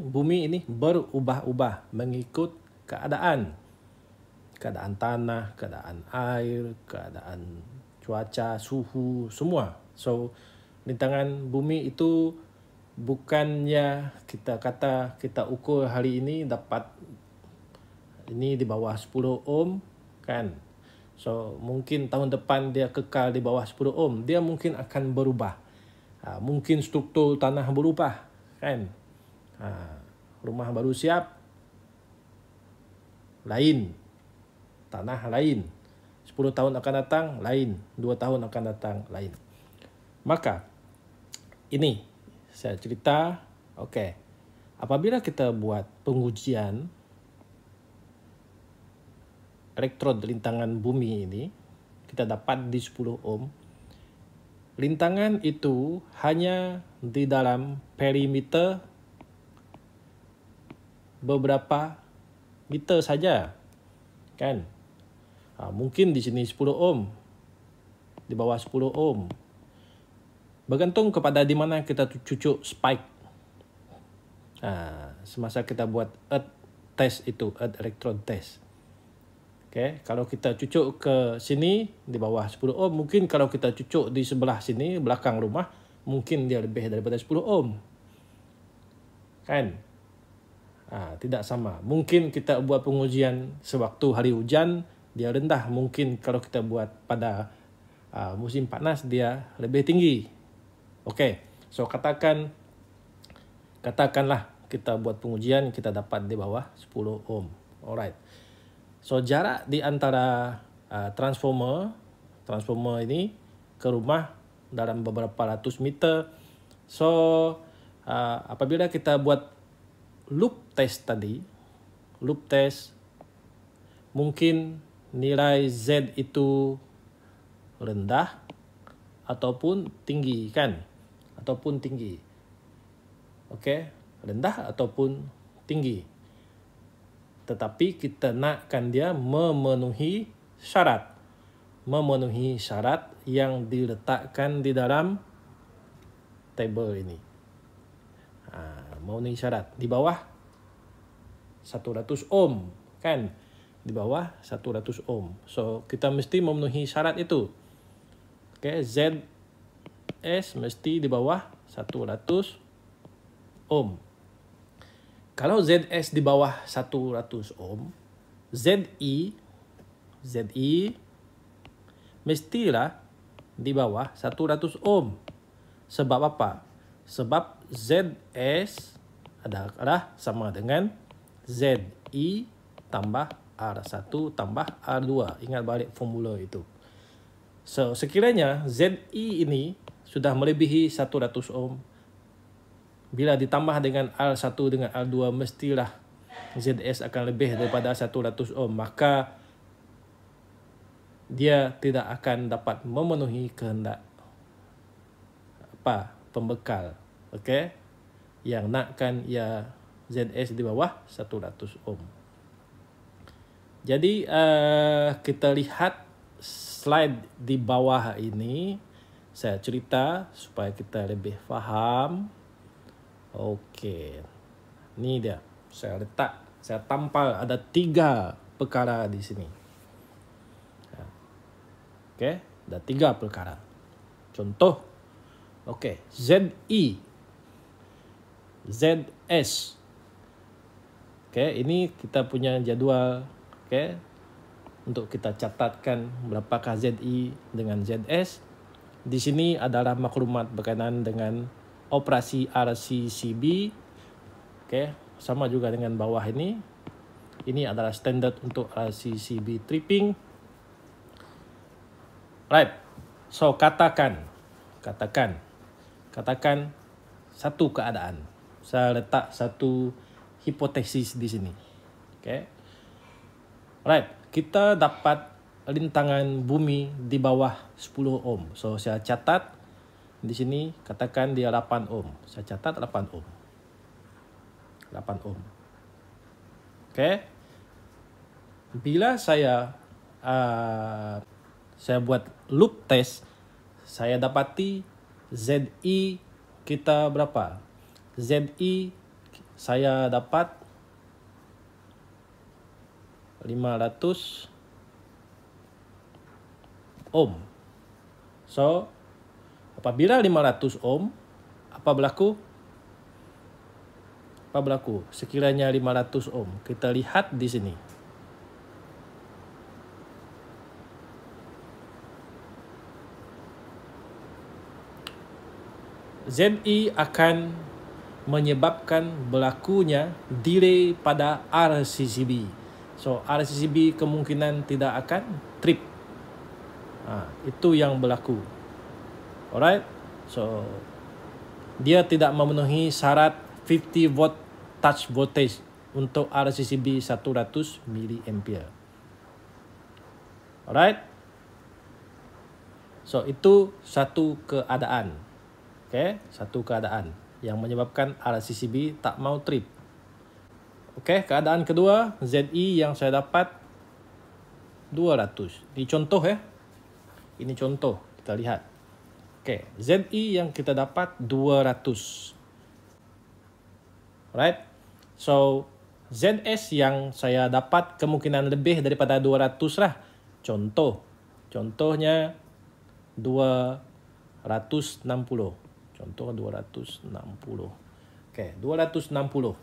Speaker 2: bumi ini berubah-ubah mengikut keadaan tanah, keadaan air, keadaan cuaca, suhu, semua. So, rintangan bumi itu bukannya kita kata kita ukur hari ini dapat ini di bawah 10 ohm kan. So mungkin tahun depan dia kekal di bawah 10 ohm, dia mungkin akan berubah. Mungkin struktur tanah berubah kan. Rumah baru siap lain, tanah lain. 10 tahun akan datang lain, 2 tahun akan datang lain. Maka ini saya cerita, okey. Apabila kita buat pengujian elektrod rintangan bumi ini, kita dapat di 10 ohm. Rintangan itu hanya di dalam perimeter beberapa meter saja. Kan? Mungkin di sini 10 ohm. Di bawah 10 ohm. Bergantung kepada di mana kita cucuk spike. Semasa kita buat earth test itu, earth electrode test. Okay. Kalau kita cucuk ke sini di bawah 10 ohm, mungkin kalau kita cucuk di sebelah sini, belakang rumah, mungkin dia lebih daripada 10 ohm. Kan? Tidak sama. Mungkin kita buat pengujian sewaktu hari hujan, dia rendah. Mungkin kalau kita buat pada musim panas, dia lebih tinggi. Okey, so katakanlah kita buat pengujian, kita dapat di bawah 10 ohm. Alright. So jarak di antara transformer ini ke rumah dalam beberapa ratus meter. So apabila kita buat loop test tadi, mungkin nilai Z itu rendah ataupun tinggi, kan? Ataupun tinggi. Okey, rendah ataupun tinggi. Tetapi kita nakkan dia memenuhi syarat. Memenuhi syarat yang diletakkan di dalam tabel ini. Memenuhi syarat. Di bawah 100 ohm, kan? Di bawah 100 ohm. So, kita mesti memenuhi syarat itu. Okay, ZS mesti di bawah 100 ohm. Kalau ZS di bawah 100 ohm, ZI mestilah di bawah 100 ohm. Sebab apa? Sebab ZS adalah sama dengan ZI tambah R1 tambah R2. Ingat balik formula itu. So, sekiranya ZI ini sudah melebihi 100 ohm, bila ditambah dengan R1 dengan R2, mestilah ZS akan lebih daripada 100 ohm. Maka dia tidak akan dapat memenuhi kehendak pembekal. Okey? Yang nakkan ia ZS di bawah 100 ohm. Jadi kita lihat slide di bawah ini. Saya cerita supaya kita lebih faham. Okey. Ni dia. Saya tampal ada 3 perkara di sini. Okey, ada 3 perkara. Contoh. Okey, ZI, ZS. Okey, ini kita punya jadual. Okey. Untuk kita catatkan berapakah ZI dengan ZS. Di sini adalah maklumat berkaitan dengan operasi RCCB. Okey, sama juga dengan bawah ini. Ini adalah standard untuk RCCB tripping. Right. So katakan satu keadaan. Saya letak satu hipotesis di sini. Okey. Right, kita dapat rintangan bumi di bawah 10 ohm. So saya catat di sini, katakan dia 8 ohm. Saya catat 8 ohm. 8 ohm. Okey. Bila saya buat loop test, saya dapati ZI kita berapa? ZI saya dapat 500 ohm. So, apabila 500 ohm, apa berlaku? Sekiranya 500 ohm, kita lihat di sini. ZI akan menyebabkan berlakunya delay pada RCCB. So, RCCB kemungkinan tidak akan trip. Itu yang berlaku. Alright. So, dia tidak memenuhi syarat 50 volt touch voltage untuk RCCB 100 mA. Alright. So, itu satu keadaan. Okay, satu keadaan yang menyebabkan RCCB tak mau trip. Okay, keadaan kedua, ZI yang saya dapat 200. Ini contoh ya. Ini contoh, kita lihat. Okay, ZI yang kita dapat 200. Right? So, ZS yang saya dapat kemungkinan lebih daripada 200 lah. Contohnya 260. Contoh 260. Okey, 260.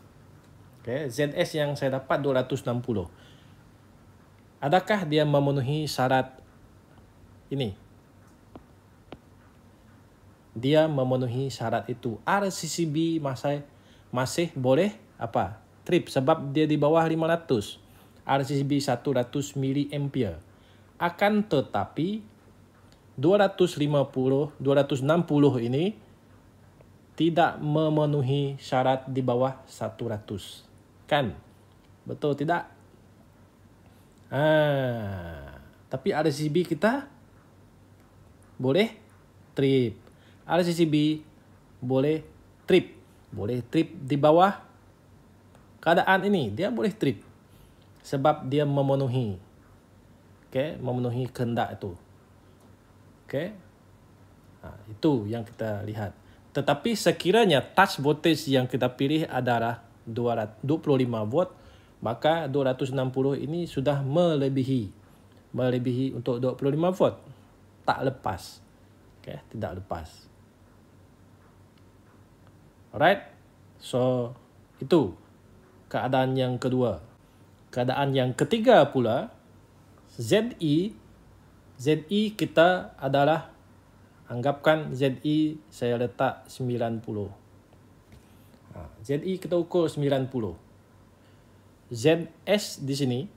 Speaker 2: Okey, ZS yang saya dapat 260. Adakah dia memenuhi syarat ini? Dia memenuhi syarat itu. RCCB masih boleh trip sebab dia di bawah 500. RCCB 100 mA. Akan tetapi 260 ini tidak memenuhi syarat di bawah 100. Kan? Betul tidak? Tapi RCCB kita boleh trip. RCCB boleh trip. Boleh trip di bawah keadaan ini. Dia boleh trip. Sebab dia memenuhi. Memenuhi kehendak itu. Itu yang kita lihat. Tetapi sekiranya touch voltage yang kita pilih adalah 25 volt, maka 260 ini sudah melebihi untuk 25 volt. Tak lepas. Tidak lepas. Alright. So, itu keadaan yang kedua. Keadaan yang ketiga pula, ZE kita adalah, anggapkan ZE saya letak 90. ZE kita ukur 90. ZS di sini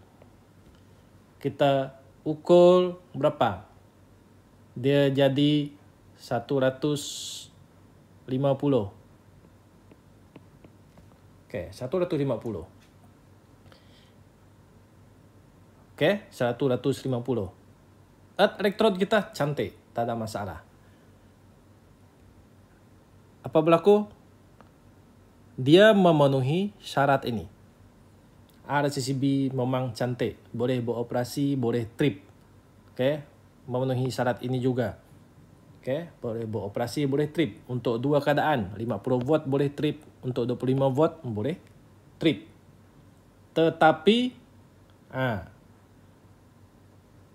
Speaker 2: kita ukur berapa? Dia jadi 150. 150. 150. Earth electrode kita cantik, tak ada masalah. Apa berlaku? Dia memenuhi syarat ini. RCCB memang cantik, boleh beroperasi, boleh trip. Memenuhi syarat ini juga. Boleh beroperasi, boleh trip. Untuk dua keadaan, 50 volt boleh trip, untuk 25 volt boleh trip. Tetapi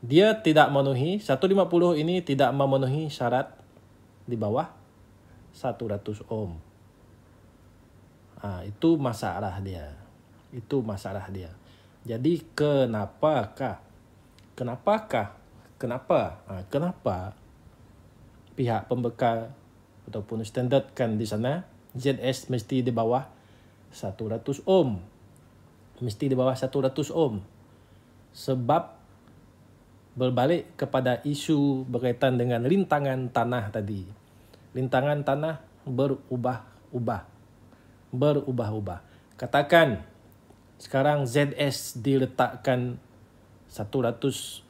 Speaker 2: dia tidak memenuhi, 150 ini tidak memenuhi syarat di bawah 100 ohm. Itu masalah dia. Jadi kenapa pihak pembekal ataupun standardkan di sana ZS mesti di bawah 100 ohm. Sebab berbalik kepada isu berkaitan dengan rintangan tanah tadi. Rintangan tanah berubah-ubah. Katakan sekarang ZS diletakkan 100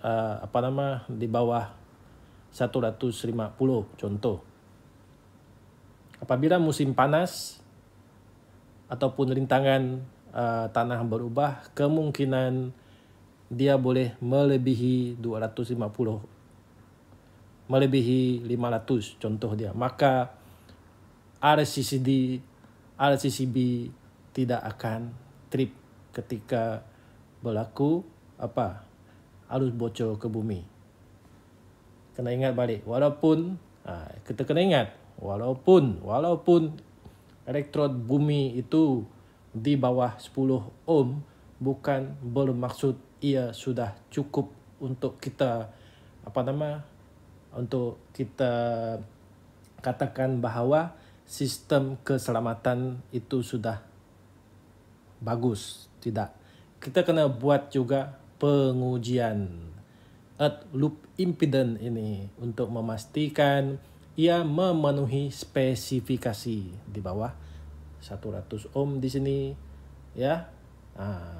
Speaker 2: di bawah 150 contoh. Apabila musim panas ataupun rintangan tanah berubah, kemungkinan dia boleh melebihi 250, melebihi 500 contoh dia. Maka RCCB tidak akan trip ketika berlaku arus bocor ke bumi. Kena ingat balik, walaupun elektrod bumi itu di bawah 10 ohm, bukan bermaksud ia sudah cukup untuk kita untuk kita katakan bahawa sistem keselamatan itu sudah bagus. Tidak. Kita kena buat juga pengujian earth loop impedance ini untuk memastikan ia memenuhi spesifikasi di bawah 100 ohm di sini, ya.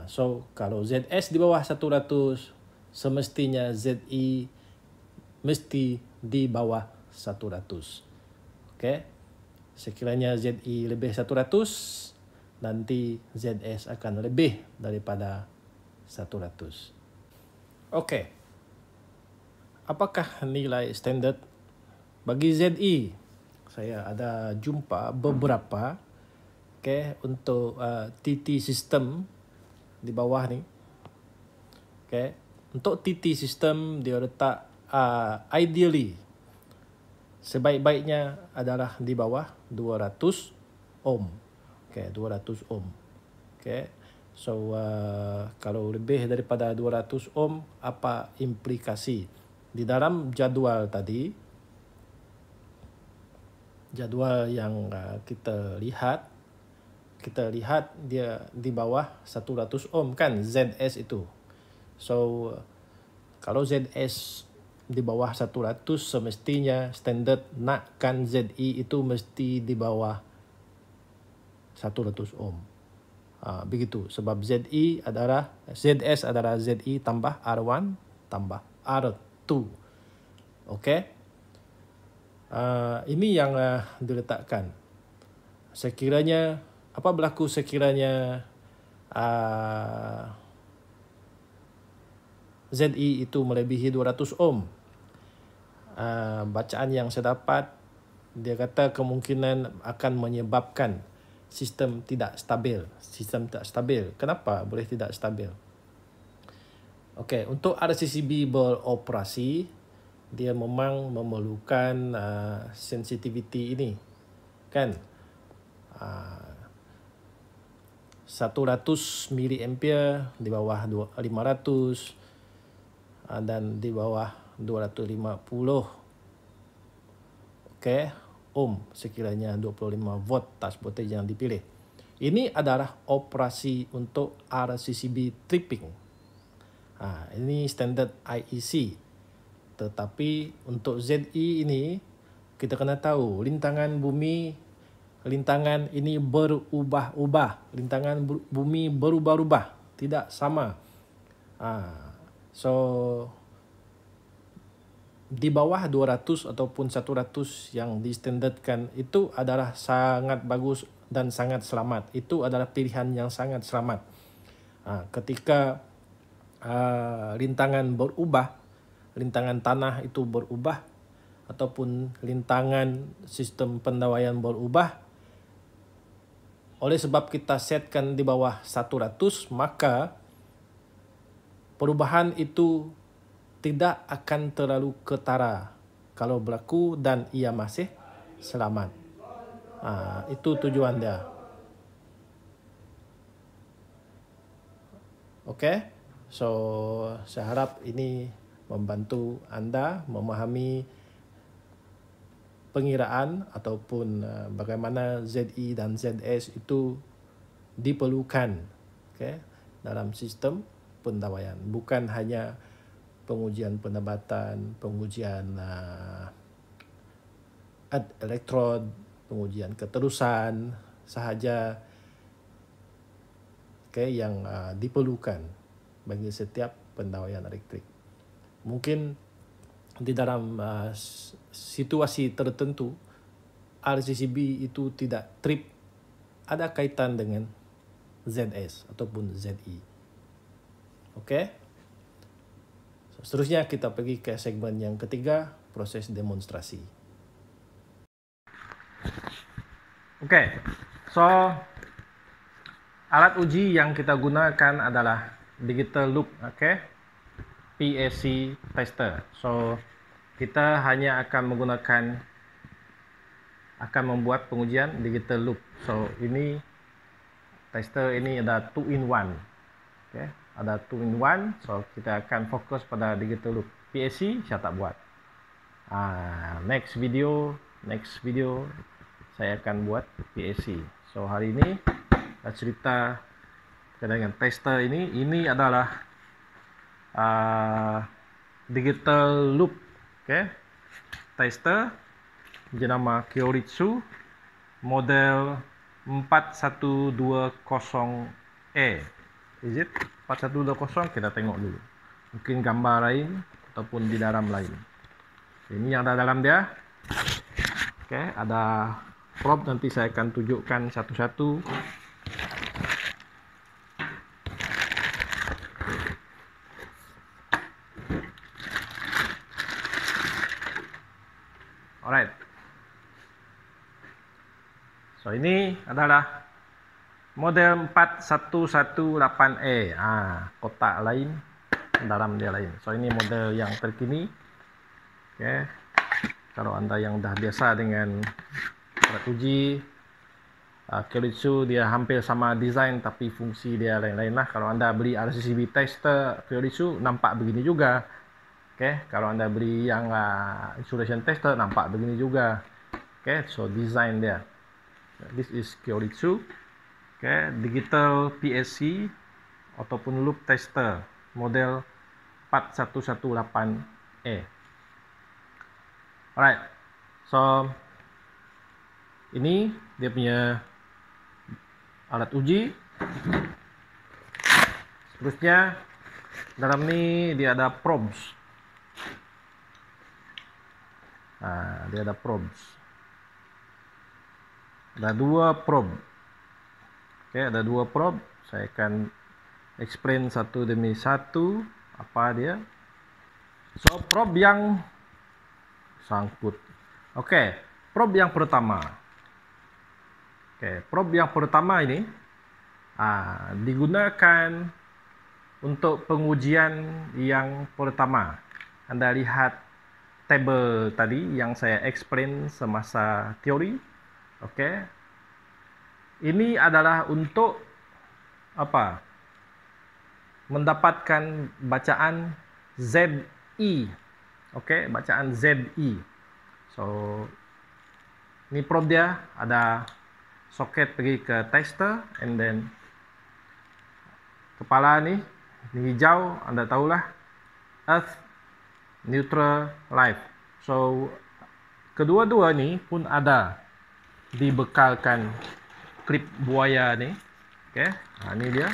Speaker 2: So kalau ZS di bawah 100, semestinya ZE mesti di bawah 100. Sekiranya ZE lebih 100, nanti ZS akan lebih daripada 100. Apakah nilai standard bagi ZE? Saya ada jumpa beberapa untuk TT system di bawah ni. Untuk TT system dia letak ideally sebaik-baiknya adalah di bawah 200 ohm. 200 ohm. So kalau lebih daripada 200 ohm, apa implikasi? Di dalam jadual tadi, jadual yang kita lihat dia di bawah 100 ohm kan, ZS itu. So kalau ZS di bawah 100, semestinya standard nakkan ZE itu mesti di bawah 100 ohm. Begitu, sebab ZS adalah ZE tambah R1 tambah R2. Ini yang diletakkan. Sekiranya apa berlaku sekiranya ZI itu melebihi 200 ohm. Bacaan yang saya dapat, dia kata kemungkinan akan menyebabkan sistem tidak stabil. Kenapa boleh tidak stabil? Okey, untuk RCCB beroperasi, dia memang memerlukan sensitivity ini, kan? 100 miliampere di bawah 500 dan di bawah 250 ohm sekiranya 25 volt touch voltage yang dipilih. Ini adalah operasi untuk RCCB tripping. Ini standard IEC. Tetapi untuk ZI ini kita kena tahu lintangan ini berubah-ubah. Lintangan bumi berubah-ubah, tidak sama. So di bawah 200 ataupun 100 yang distandardkan itu adalah sangat bagus dan sangat selamat. Itu adalah pilihan yang sangat selamat. Ketika lintangan berubah, lintangan tanah itu berubah, ataupun lintangan sistem pendawaian berubah, oleh sebab kita setkan di bawah 100, maka perubahan itu tidak akan terlalu ketara kalau berlaku dan ia masih selamat. Itu tujuan dia. Okey, so saya harap ini membantu anda memahami pengiraan ataupun bagaimana ZI dan ZS itu diperlukan, dalam sistem pendawaian. Bukan hanya pengujian pendapatan, pengujian elektrod, pengujian keterusan sahaja yang diperlukan bagi setiap pendawaian elektrik. Mungkin di dalam situasi tertentu RCCB itu tidak trip, ada kaitan dengan ZS ataupun ZI. Okey. Seterusnya kita pergi ke segmen yang ketiga, proses demonstrasi.
Speaker 1: Okey, so alat uji yang kita gunakan adalah digital loop, PAC tester. So kita hanya akan membuat pengujian digital loop. So ini tester ini ada 2-in-1. Ada 2-in-1, so kita akan fokus pada digital loop. PAC saya tak buat. Next video saya akan buat PAC. So hari ini kita cerita dengan tester ini. Ini adalah digital loop, tester jenama Kyoritsu model 4120E. Is it 4120? Kita tengok dulu. Mungkin gambar lain ataupun di dalam lain. Ini yang ada dalam dia. Ada probe, nanti saya akan tunjukkan satu-satu. Alright. So ini adalah model 4118E. Kotak lain, dalam dia lain. So ini model yang terkini. Kalau anda yang dah biasa dengan alat uji Kyoritsu, dia hampir sama design tapi fungsi dia lain-lain lah. Kalau anda beli RCCB tester Kyoritsu, nampak begini juga. Kalau anda beli yang insulation tester, nampak begini juga. So design dia. This is Kyoritsu. Digital PAC ataupun loop tester model 4118E. Alright. So ini dia punya alat uji. Seterusnya dalam ni dia ada probes. Dia ada probes. Ada 2 probe. Oke, ada 2 probe. Saya akan explain satu demi satu apa dia. So, probe yang sangkut. Oke, probe yang pertama. Oke, probe yang pertama ini digunakan untuk pengujian yang pertama. Anda lihat tabel tadi yang saya explain semasa teori. Oke. Ini adalah untuk apa? Mendapatkan bacaan ZI. Oke, bacaan ZI. So, ini probe dia, ada soket pergi ke tester, and then kepala ini hijau, Anda tahulah, Earth, neutral, live. So, kedua-dua ni pun ada dibekalkan klip buaya ni. Okey, ini dia.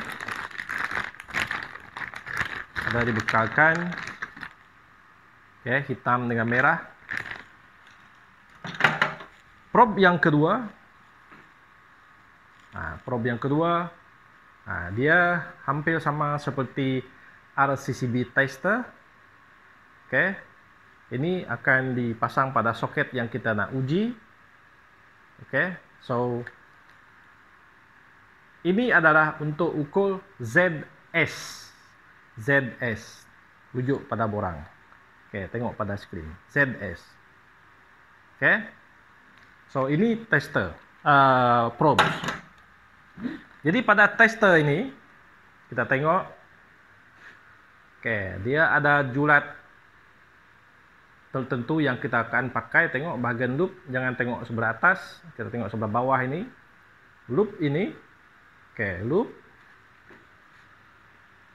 Speaker 1: Ada dibekalkan. Okey, hitam dengan merah. Probe yang kedua. Probe yang kedua, dia hampir sama seperti RCCB tester. Oke, ini akan dipasang pada soket yang kita nak uji. Oke, so ini adalah untuk ukur ZS. ZS, rujuk pada borang. Oke, tengok pada skrin. ZS. Oke, so ini tester, probe. Jadi pada tester ini kita tengok, oke, dia ada julat tertentu yang kita akan pakai. Tengok bahagian loop, jangan tengok sebelah atas, kita tengok sebelah bawah ini. Loop ini, oke, loop.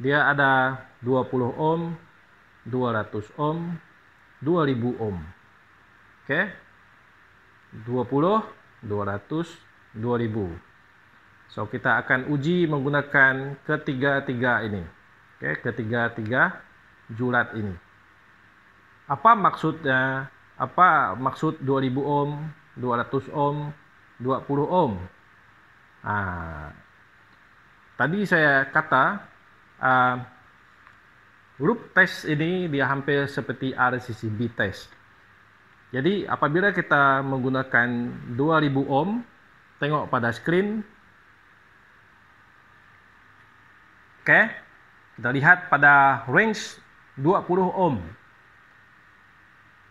Speaker 1: Dia ada 20 ohm, 200 ohm, 2000 ohm. Oke. 20, 200, 2000. So, kita akan uji menggunakan ketiga-tiga ini. Oke, ketiga-tiga julat ini. Apa maksudnya? Apa maksud 2000 ohm, 200 ohm, 20 ohm? Tadi saya kata loop test ini dia hampir seperti RCCB test. Jadi apabila kita menggunakan 2000 ohm, tengok pada skrin. Oke, kita lihat pada range 20 ohm.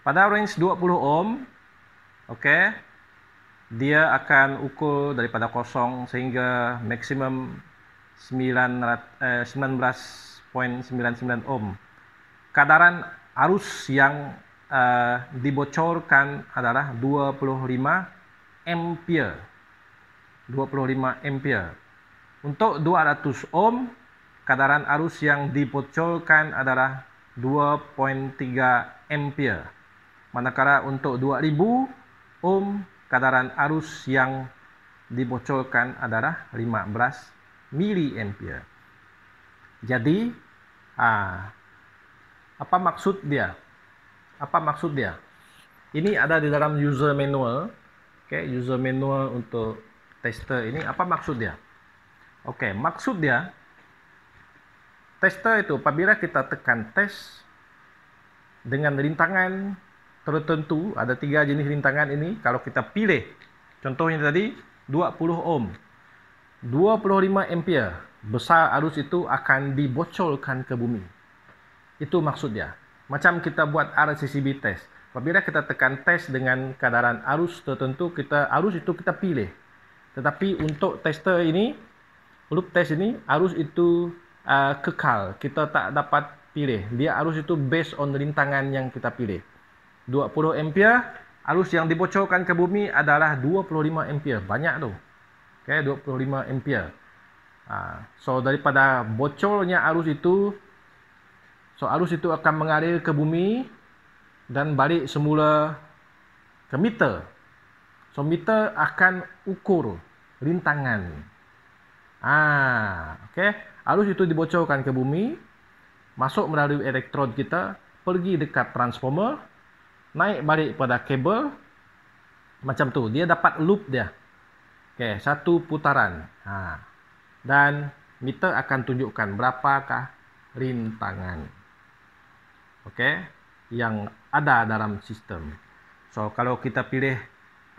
Speaker 1: Pada range 20 ohm, oke, dia akan ukur daripada kosong sehingga maksimum 19.99 ohm. Kadaran arus yang dibocorkan adalah 25 ampere. 25 ampere. Untuk 200 ohm, kadaran arus yang dibocorkan adalah 2.3 ampere. Manakala untuk 2000 ohm, kadaran arus yang dibocorkan adalah 15 miliampere. Jadi, apa maksud dia? Apa maksud dia? Ini ada di dalam user manual. Oke, user manual untuk tester ini. Apa maksud dia? Oke, maksud dia, tester itu apabila kita tekan tes dengan rintangan tertentu, ada 3 jenis rintangan ini. Kalau kita pilih, contohnya tadi 20 ohm, 25 ampere, besar arus itu akan dibocorkan ke bumi. Itu maksud dia. Macam kita buat RCCB test. Apabila kita tekan tes dengan kadaran arus tertentu, arus itu kita pilih. Tetapi untuk tester ini, loop test ini, arus itu kekal. Kita tak dapat pilih. Dia arus itu based on rintangan yang kita pilih. 20 ampere, arus yang dibocorkan ke bumi adalah 25 ampere. Banyak tu. Okay, 25 ampere. So, daripada bocornya arus itu, arus itu akan mengalir ke bumi dan balik semula ke meter. So, meter akan ukur rintangan. Okay. Arus itu dibocorkan ke bumi, masuk melalui elektrod kita, pergi dekat transformer. naik balik pada kabel macam tu, dia dapat loop dia. Okey, satu putaran. Dan meter akan tunjukkan berapakah rintangan. Okey, yang ada dalam sistem. So kalau kita pilih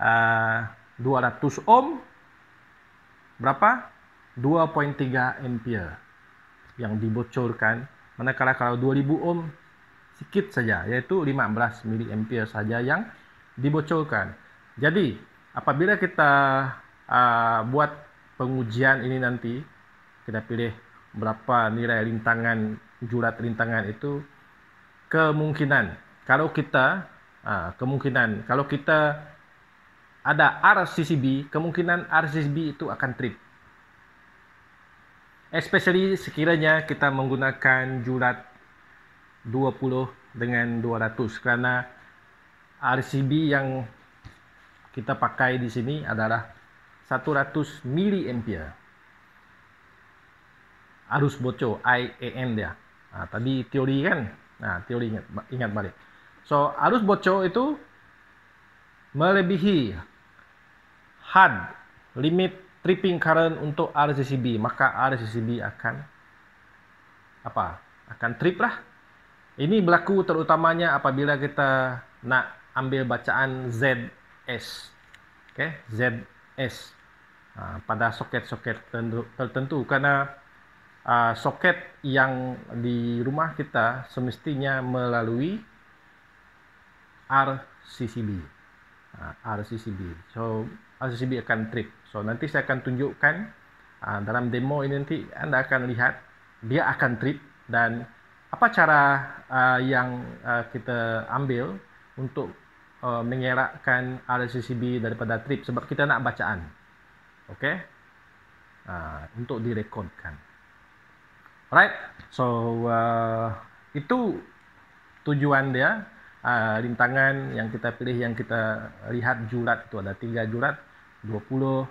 Speaker 1: 200 ohm, berapa? 2.3 ampere yang dibocorkan. Manakala kalau 2000 ohm sikit saja, iaitu 15 mA saja yang dibocorkan. Jadi apabila kita buat pengujian ini nanti, kita pilih berapa nilai rintangan, jurat rintangan itu, kemungkinan kalau kita ada RCCB, kemungkinan RCCB itu akan trip. Especially sekiranya kita menggunakan jurat 20 dengan 200, kerana RCCB yang kita pakai di sini adalah 100 mA. Arus bocor, IAN dia. Tadi teori kan? Teori ingat balik. So, arus bocor itu melebihi had limit tripping current untuk RCCB, maka RCCB akan trip lah. Ini berlaku terutamanya apabila kita nak ambil bacaan ZS. Okay? ZS pada soket-soket tertentu, kerana soket yang di rumah kita semestinya melalui RCCB. So RCCB akan trip. So nanti saya akan tunjukkan dalam demo ini, nanti Anda akan lihat dia akan trip dan apa cara yang kita ambil untuk mengelakkan RCCB daripada trip, sebab kita nak bacaan. Okey? Untuk direkodkan. Alright. So itu tujuan dia. Rintangan yang kita pilih, yang kita lihat jurat itu ada 3 jurat, 20,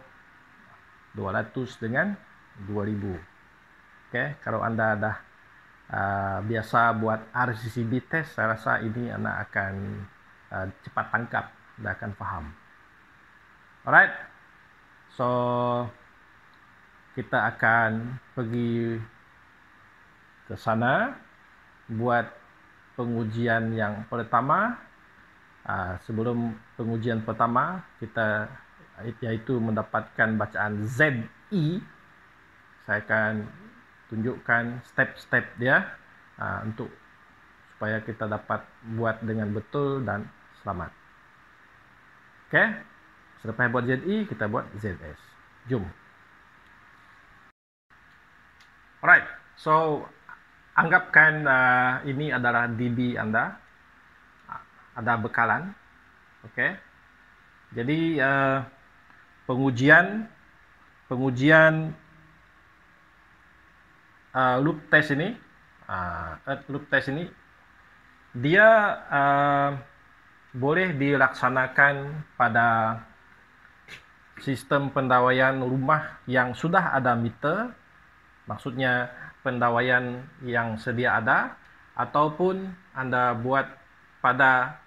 Speaker 1: 200 dengan 2000. Okey, kalau Anda dah biasa buat RCCB test, saya rasa ini Anda akan cepat tangkap dan akan faham. Alright. So kita akan pergi ke sana buat pengujian yang pertama. Sebelum pengujian pertama, kita iaitu mendapatkan bacaan ZI, saya akan tunjukkan step-step dia untuk supaya kita dapat buat dengan betul dan selamat. Okey, selepas buat ZI, kita buat ZS. Jom. Alright, so anggapkan ini adalah DB Anda, ada bekalan. Okey, jadi pengujian loop test ini, dia boleh dilaksanakan pada sistem pendawaian rumah yang sudah ada meter, maksudnya pendawaian yang sedia ada, ataupun Anda buat pada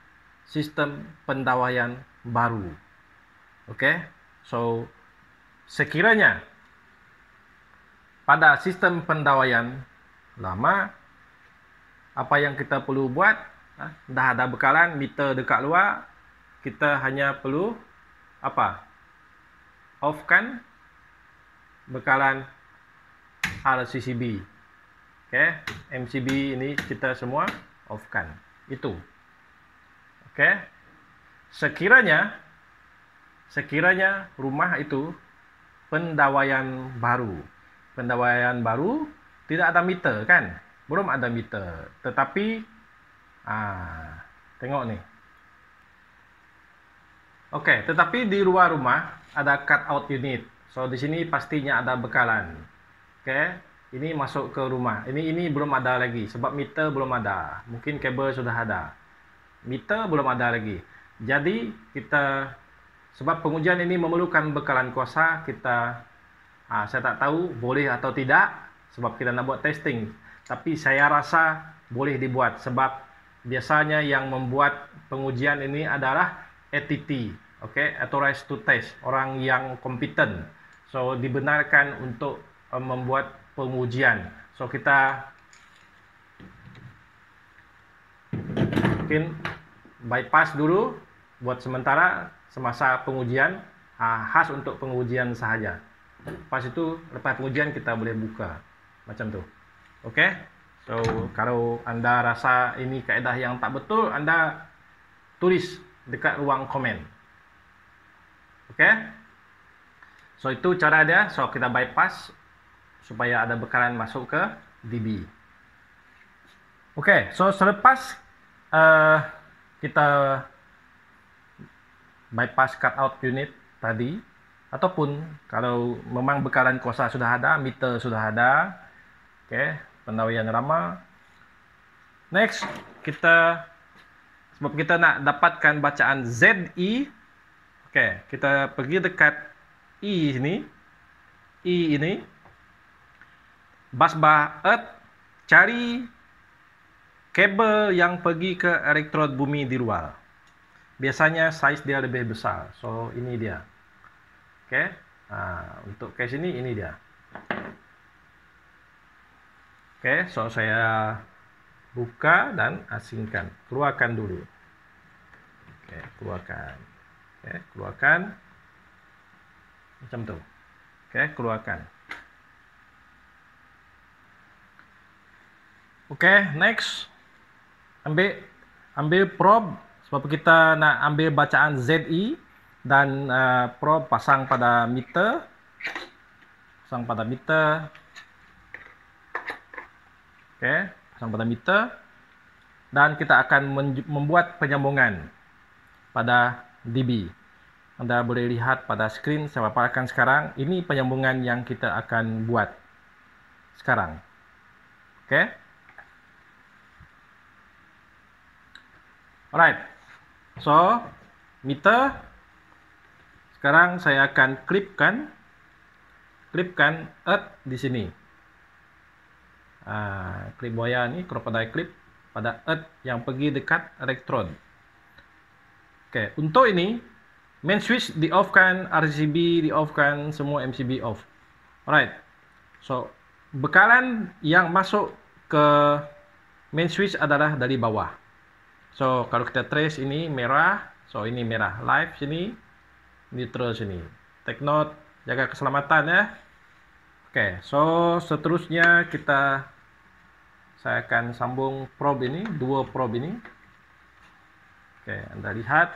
Speaker 1: sistem pendawaian baru. Okey, so sekiranya pada sistem pendawaian lama, apa yang kita perlu buat, dah ada bekalan, meter dekat luar, kita hanya perlu off-kan bekalan RCCB. Okey, MCB ini kita semua off-kan. Itu. Okey. Sekiranya rumah itu pendawaian baru. Pendawaian baru tidak ada meter kan? Belum ada meter. Tetapi tengok ni. Okey, tetapi di luar rumah ada cut out unit. So di sini pastinya ada bekalan. Okey, ini masuk ke rumah. Ini belum ada lagi sebab meter belum ada. Mungkin kabel sudah ada. Meter belum ada lagi. Jadi kita, sebab pengujian ini memerlukan bekalan kuasa, kita saya tak tahu boleh atau tidak sebab kita nak buat testing. Tapi saya rasa boleh dibuat sebab biasanya yang membuat pengujian ini adalah ATT, okay, authorized to test, orang yang kompeten. So dibenarkan untuk membuat pengujian. So kita mungkin bypass dulu buat sementara semasa pengujian, khas untuk pengujian sahaja. Lepas pengujian kita boleh buka macam tu. Okey. So kalau anda rasa ini kaedah yang tak betul, anda tulis dekat ruang komen. Okey. So itu cara dia. So kita bypass supaya ada bekalan masuk ke DB. Okey. So selepas kita bypass cutout unit tadi, ataupun kalau memang bekalan kuasa sudah ada, meter sudah ada, okey, pendawaian rama. Next, sebab kita nak dapatkan bacaan ZI, okey, kita pergi dekat I ini, busbar earth, cari kabel yang pergi ke elektrod bumi di luar. Biasanya size dia lebih besar, so ini dia. Okey, untuk case ini dia. Okey, so saya buka dan asingkan. Keluarkan dulu. Okey, keluarkan. Okey, keluarkan. Macam tu. Okey, keluarkan. Okey, next. Ambil probe sebab kita nak ambil bacaan ZI dan probe pasang pada meter. Pasang pada meter. Okey, pasang pada meter, dan kita akan membuat penyambungan pada DB. Anda boleh lihat pada skrin saya paparkan sekarang. Ini penyambungan yang kita akan buat sekarang. Okey. Alright. So, meter. Sekarang saya akan klipkan earth di sini. Klip buaya ni, crocodile clip pada earth yang pergi dekat elektrod. Okey, untuk ini main switch di off kan, RGB di off kan, semua MCB off. Alright. So, bekalan yang masuk ke main switch adalah dari bawah. So, kalau kita trace ini merah, so ini merah, live sini, neutral sini. Take note, jaga keselamatan ya. Okey, so seterusnya saya akan sambung probe ini, dua probe ini. Okey, anda lihat.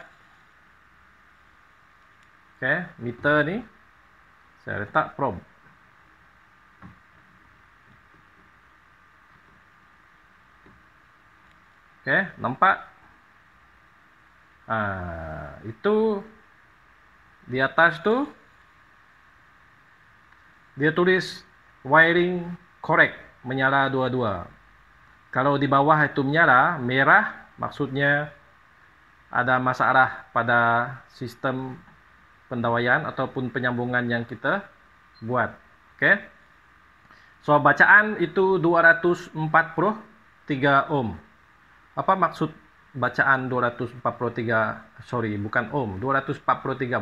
Speaker 1: Okey, meter ni saya letak probe. Okey, nampak? Itu di atas tu dia tulis wiring correct, menyala dua-dua. Kalau di bawah itu menyala merah, maksudnya ada masalah pada sistem pendawaian ataupun penyambungan yang kita buat. Okey. So bacaan itu 243 ohm. Apa maksud bacaan 243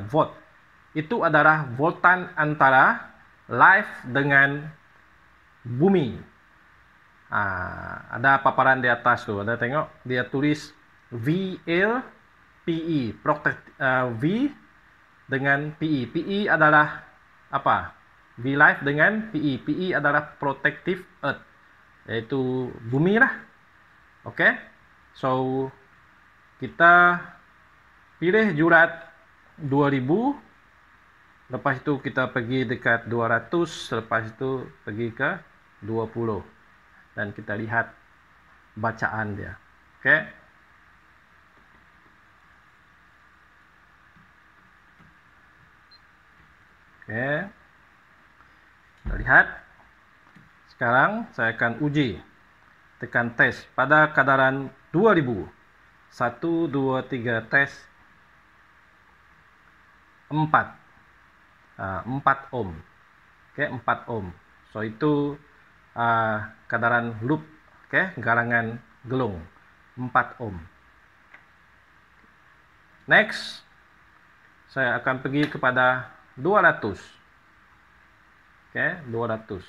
Speaker 1: volt? Itu adalah voltan antara live dengan bumi. Ada paparan di atas tu, ada tengok dia tulis VLPE, V dengan PE. PE adalah apa? V live dengan PE. PE adalah protective earth, yaitu bumi lah. Okey. So kita pilih jurat 2000. Lepas itu kita pergi dekat 200, lepas itu pergi ke 20. Dan kita lihat bacaan dia. Okey. Okey. Kita lihat. Sekarang saya akan uji. Tekan tes pada kadaran 2000. 1, 2, 3 tes. 4 ohm. Okey, 4 ohm. So itu kadaran loop, okey, garangan gelung. 4 ohm. Next, saya akan pergi kepada 200. Oke, 200.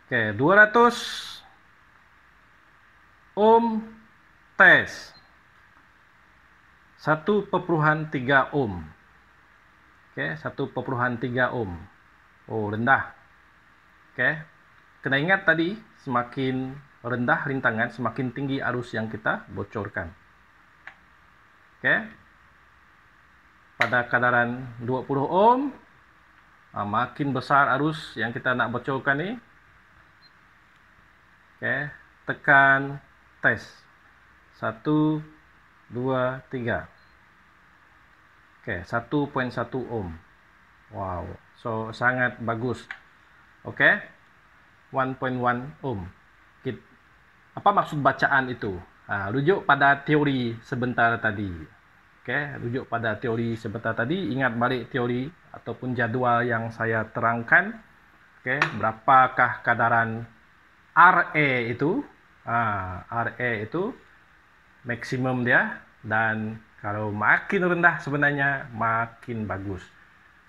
Speaker 1: Oke, 200 ohm tes. 1,3 ohm. Oke, 1,3 ohm. Oh, rendah. Oke. Kena ingat tadi, semakin rendah rintangan, semakin tinggi arus yang kita bocorkan. Oke. Pada kadaran 20 ohm, makin besar arus yang kita nak bocorkan ni. Oke, tekan tes. 1, 2, 3. Oke, 1,1 ohm. Wow, so sangat bagus. Oke, 1.1 ohm. Apa maksud bacaan itu? Rujuk pada teori sebentar tadi. Oke, rujuk pada teori sebentar tadi. Ingat balik teori ataupun jadual yang saya terangkan. Oke, berapakah kadaran RA itu? RA itu maksimum dia, dan kalau makin rendah sebenarnya makin bagus.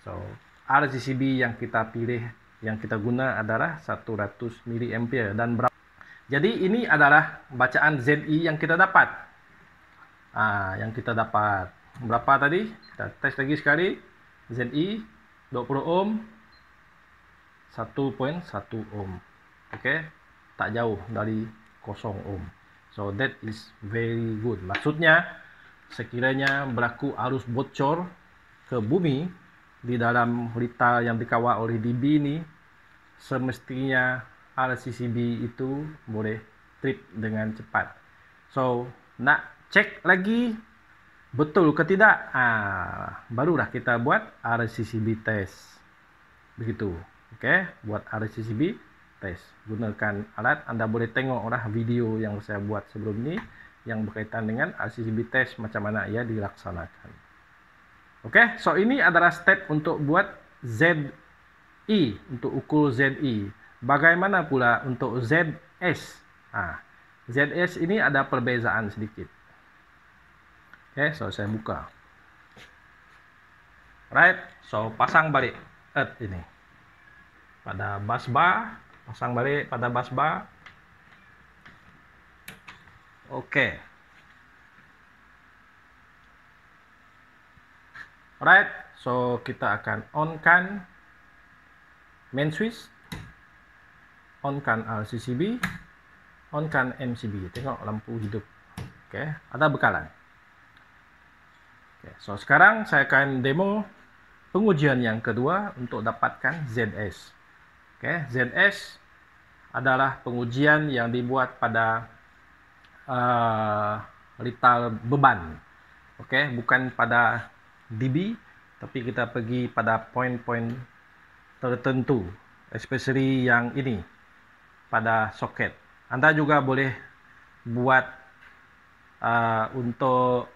Speaker 1: So, RCCB yang kita pilih, yang kita guna adalah 100 mA dan berapa. Jadi ini adalah bacaan ZI yang kita dapat. Yang kita dapat berapa tadi? Kita tes lagi sekali. ZI 20 ohm, 1.1 ohm. Oke, tak jauh dari 0 ohm. So that is very good. Maksudnya, sekiranya berlaku arus bocor ke bumi di dalam rita yang dikawal oleh DB ini, semestinya RCCB itu boleh trip dengan cepat. So, nak cek lagi betul ke tidak, barulah kita buat RCCB test. Begitu. Oke, buat RCCB test. Gunakan alat. Anda boleh tengok video yang saya buat sebelum ini yang berkaitan dengan RCCB test, macam mana ia dilaksanakan. Oke, so ini adalah step untuk buat ZI, untuk ukur ZI. Bagaimana pula untuk ZS? ZS ini ada perbezaan sedikit. Oke, so saya buka. Right, so pasang balik earth ini pada bus bar, pasang balik pada bus bar. Oke. Right, so kita akan on-kan main switch, on-kan RCCB, on-kan MCB. Tengok lampu hidup. Oke, ada bekalan. Oke, so sekarang saya akan demo pengujian yang kedua untuk dapatkan ZS. Oke, ZS adalah pengujian yang dibuat pada rital beban. Oke, bukan pada dB, tapi kita pergi pada poin-poin tertentu, especially yang ini pada soket. Anda juga boleh buat untuk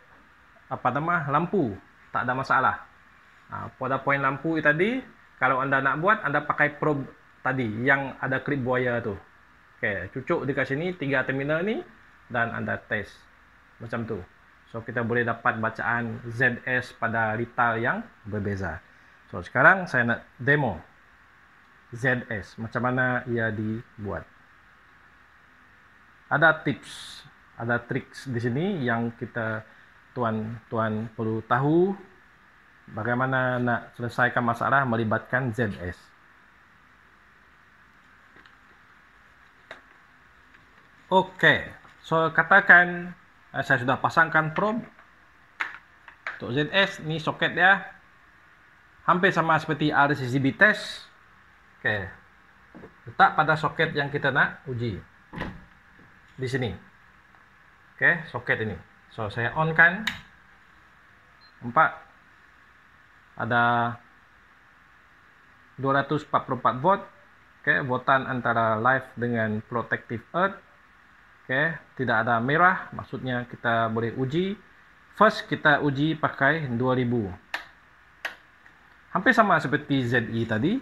Speaker 1: lampu, tak ada masalah. Pada poin lampu tadi, kalau Anda nak buat, Anda pakai probe tadi yang ada clip buaya tu. Oke, cucuk dekat sini 3 terminal ni dan Anda tes macam tu. So kita boleh dapat bacaan ZS pada rital yang berbeza. So sekarang saya nak demo ZS, macam mana ia dibuat. Ada tips, ada tricks di sini yang kita tuan perlu tahu bagaimana nak selesaikan masalah melibatkan ZS. Oke, so katakan saya sudah pasangkan probe untuk ZS. Ini soket dia, hampir sama seperti RCCB test. Oke, letak pada soket yang kita nak uji di sini. Oke, soket ini. So saya on kan, nampak ada 244 volt. Oke, voltan antara live dengan protective earth. Oke, tidak ada merah, maksudnya kita boleh uji. First kita uji pakai 2000. hampir sama seperti ZI tadi,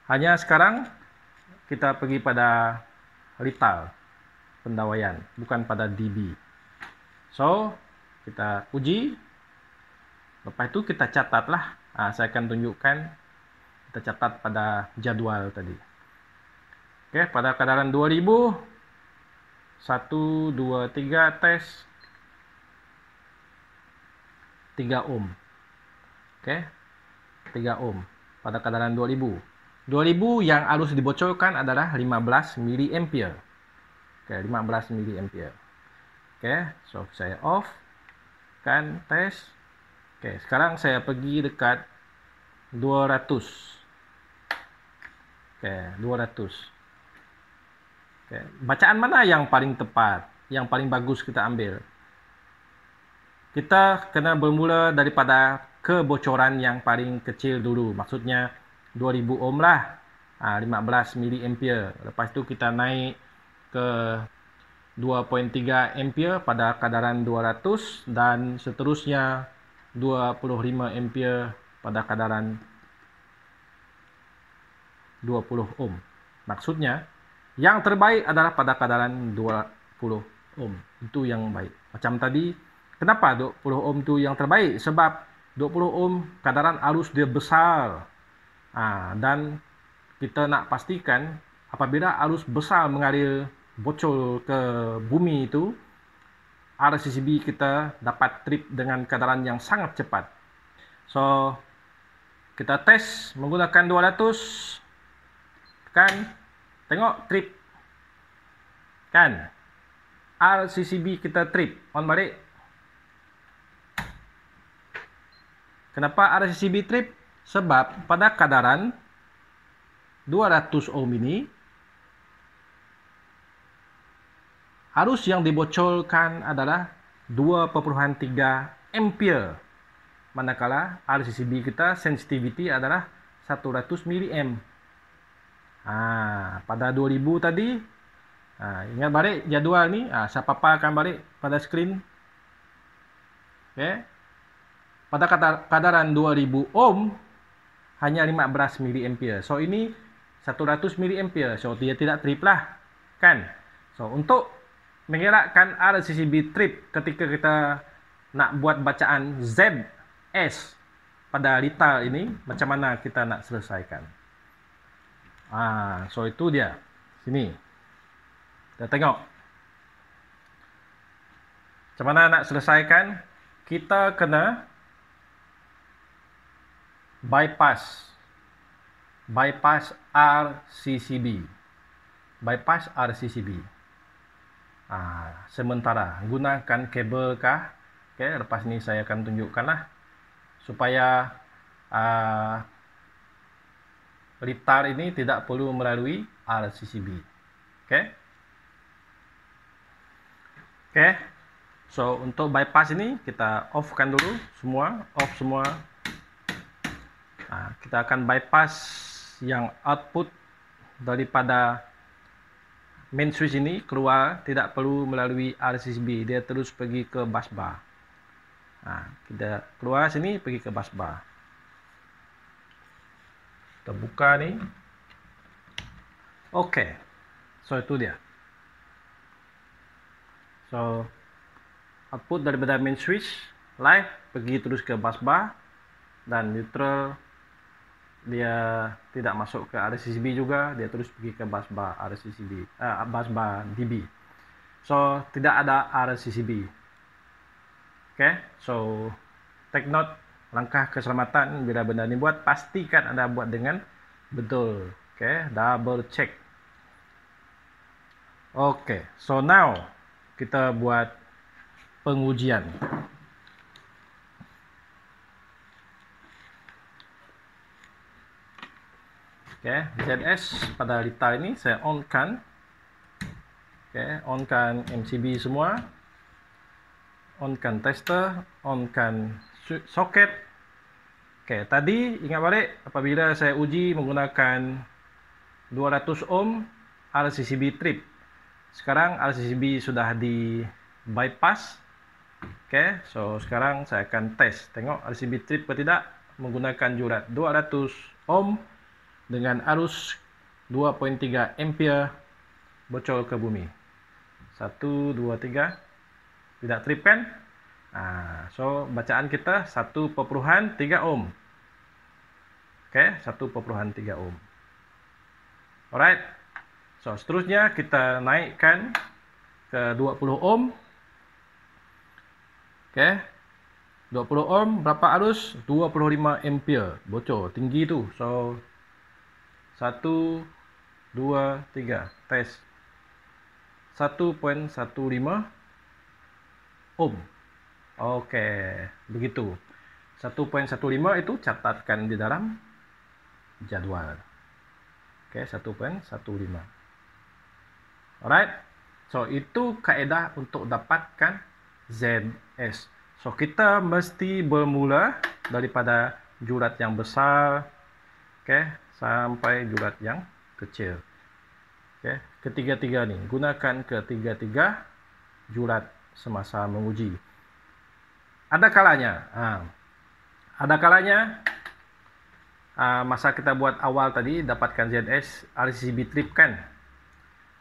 Speaker 1: hanya sekarang kita pergi pada retail pendawaian, bukan pada DB. So, kita uji, lepas itu kita catatlah. Saya akan tunjukkan, kita catat pada jadwal tadi. Oke, pada kadaran 2000, 1, 2, 3 tes 3 ohm. Oke, 3 ohm pada kadaran 2000. 2000 yang harus dibocorkan adalah 15 mA. Oke, 15 mA. Oke, so saya off kan, tes. Oke, sekarang saya pergi dekat 200. Oke, 200. Oke, bacaan mana yang paling tepat, yang paling bagus kita ambil? Kita kena bermula daripada kebocoran yang paling kecil dulu. Maksudnya 2000 ohm lah, 15 mA. Lepas itu kita naik ke 2.3 ampere pada kadaran 200 dan seterusnya 25 ampere pada kadaran 20 ohm. Maksudnya yang terbaik adalah pada kadaran 20 ohm. Itu yang baik. Macam tadi, kenapa 20 ohm itu yang terbaik? Sebab 20 ohm kadaran arus dia besar. Dan kita nak pastikan apabila arus besar mengalir bocor ke bumi itu, RCCB kita dapat trip dengan kadaran yang sangat cepat. So, kita tes menggunakan 200. Kan? Tengok trip. Kan? RCCB kita trip. On balik. Kenapa RCCB trip? Sebab pada kadaran 200 ohm ini, arus yang dibocorkan adalah 2.3 ampere. Manakala RCCB kita sensitivity adalah 100 mA. Pada 2000 tadi, ingat balik jadual ni, saya paparkan balik pada skrin. Okay. Pada kadaran 2000 ohm hanya 15 mA. So ini 100 mA. So dia tidak trip lah, kan? So untuk mengelakkan RCCB trip ketika kita nak buat bacaan ZS pada retail ini, macam mana kita nak selesaikan? So itu dia. Sini. Kita tengok. Macam mana nak selesaikan? Kita kena bypass RCCB. Bypass RCCB. Sementara gunakan kabel kah? Okay, lepas ni saya akan tunjukkanlah supaya retail ini tidak perlu melalui RCCB. Okay. So untuk bypass ini kita off-kan dulu semua, off semua. Kita akan bypass yang output daripada main switch ini keluar, tidak perlu melalui RCCB, dia terus pergi ke bus bar. Kita keluar sini, pergi ke bus bar. Kita buka ni. Oke. So itu dia. So output daripada main switch live pergi terus ke bus bar, dan neutral dia tidak masuk ke RCCB juga, dia terus pergi ke bus bar RCCB, bus bar DB. So tidak ada RCCB. So take note, langkah keselamatan bila benda ni buat, pastikan Anda buat dengan betul. Double check. So now kita buat pengujian. ZS pada retail ini saya on-kan. On-kan MCB semua. On-kan tester, on-kan soket. Tadi ingat balik apabila saya uji menggunakan 200 ohm RCCB trip. Sekarang RCCB sudah di bypass. So sekarang saya akan tes, tengok RCCB trip atau tidak. menggunakan jurat 200 ohm dengan arus 2.3 ampere bocor ke bumi. 1, 2, 3. Tidak trip kan? So bacaan kita 1.3 ohm. Oke, 1.3 ohm. Alright. So seterusnya kita naikkan ke 20 ohm. Oke. 20 ohm berapa arus? 25 ampere bocor, tinggi tu. So 1, 2, 3 tes. 1.15 ohm. Oke, begitu. 1.15 itu catatkan di dalam jadwal. Oke, 1.15. Alright. So itu kaedah untuk dapatkan ZS. So kita mesti bermula daripada jurat yang besar, sampai jurat yang kecil. Ketiga-tiga ni, gunakan ketiga-tiga jurat semasa menguji. Ada kalanya masa kita buat awal tadi dapatkan ZS RCCB trip kan.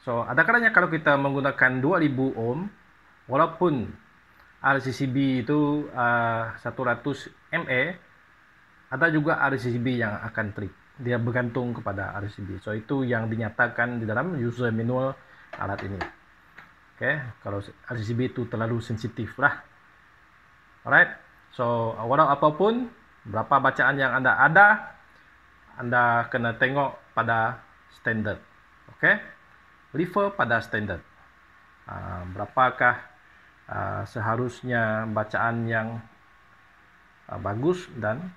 Speaker 1: So ada kalanya kalau kita menggunakan 2000 ohm, walaupun RCCB itu 100 mA, ada juga RCCB yang akan trip. Dia bergantung kepada RCCB. So itu yang dinyatakan di dalam user manual alat ini. Kalau RCCB itu terlalu sensitif lah. Alright. So walau apapun, berapa bacaan yang Anda kena tengok pada standard. Refer pada standard. Berapakah seharusnya bacaan yang bagus dan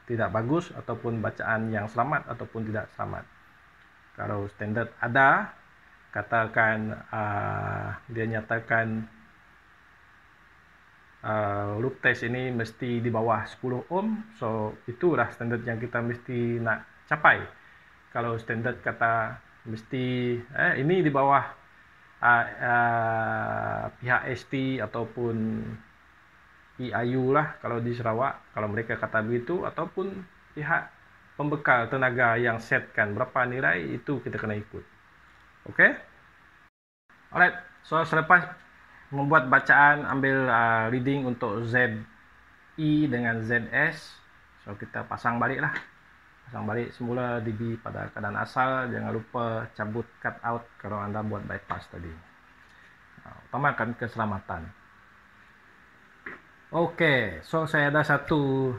Speaker 1: tidak bagus, ataupun bacaan yang selamat ataupun tidak selamat. Kalau standard ada, katakan dia nyatakan loop test ini mesti di bawah 10 ohm, so itulah standard yang kita mesti nak capai. Kalau standard kata mesti ini di bawah pihak ST ataupun EIU lah kalau di Sarawak, kalau mereka kata begitu, ataupun pihak pembekal tenaga yang setkan berapa nilai, itu kita kena ikut. Alright, so selepas membuat bacaan, ambil reading untuk ZI dengan ZS, so kita pasang balik semula DB pada keadaan asal. Jangan lupa cabut cut out kalau Anda buat bypass tadi. Utamakan keselamatan. So saya ada satu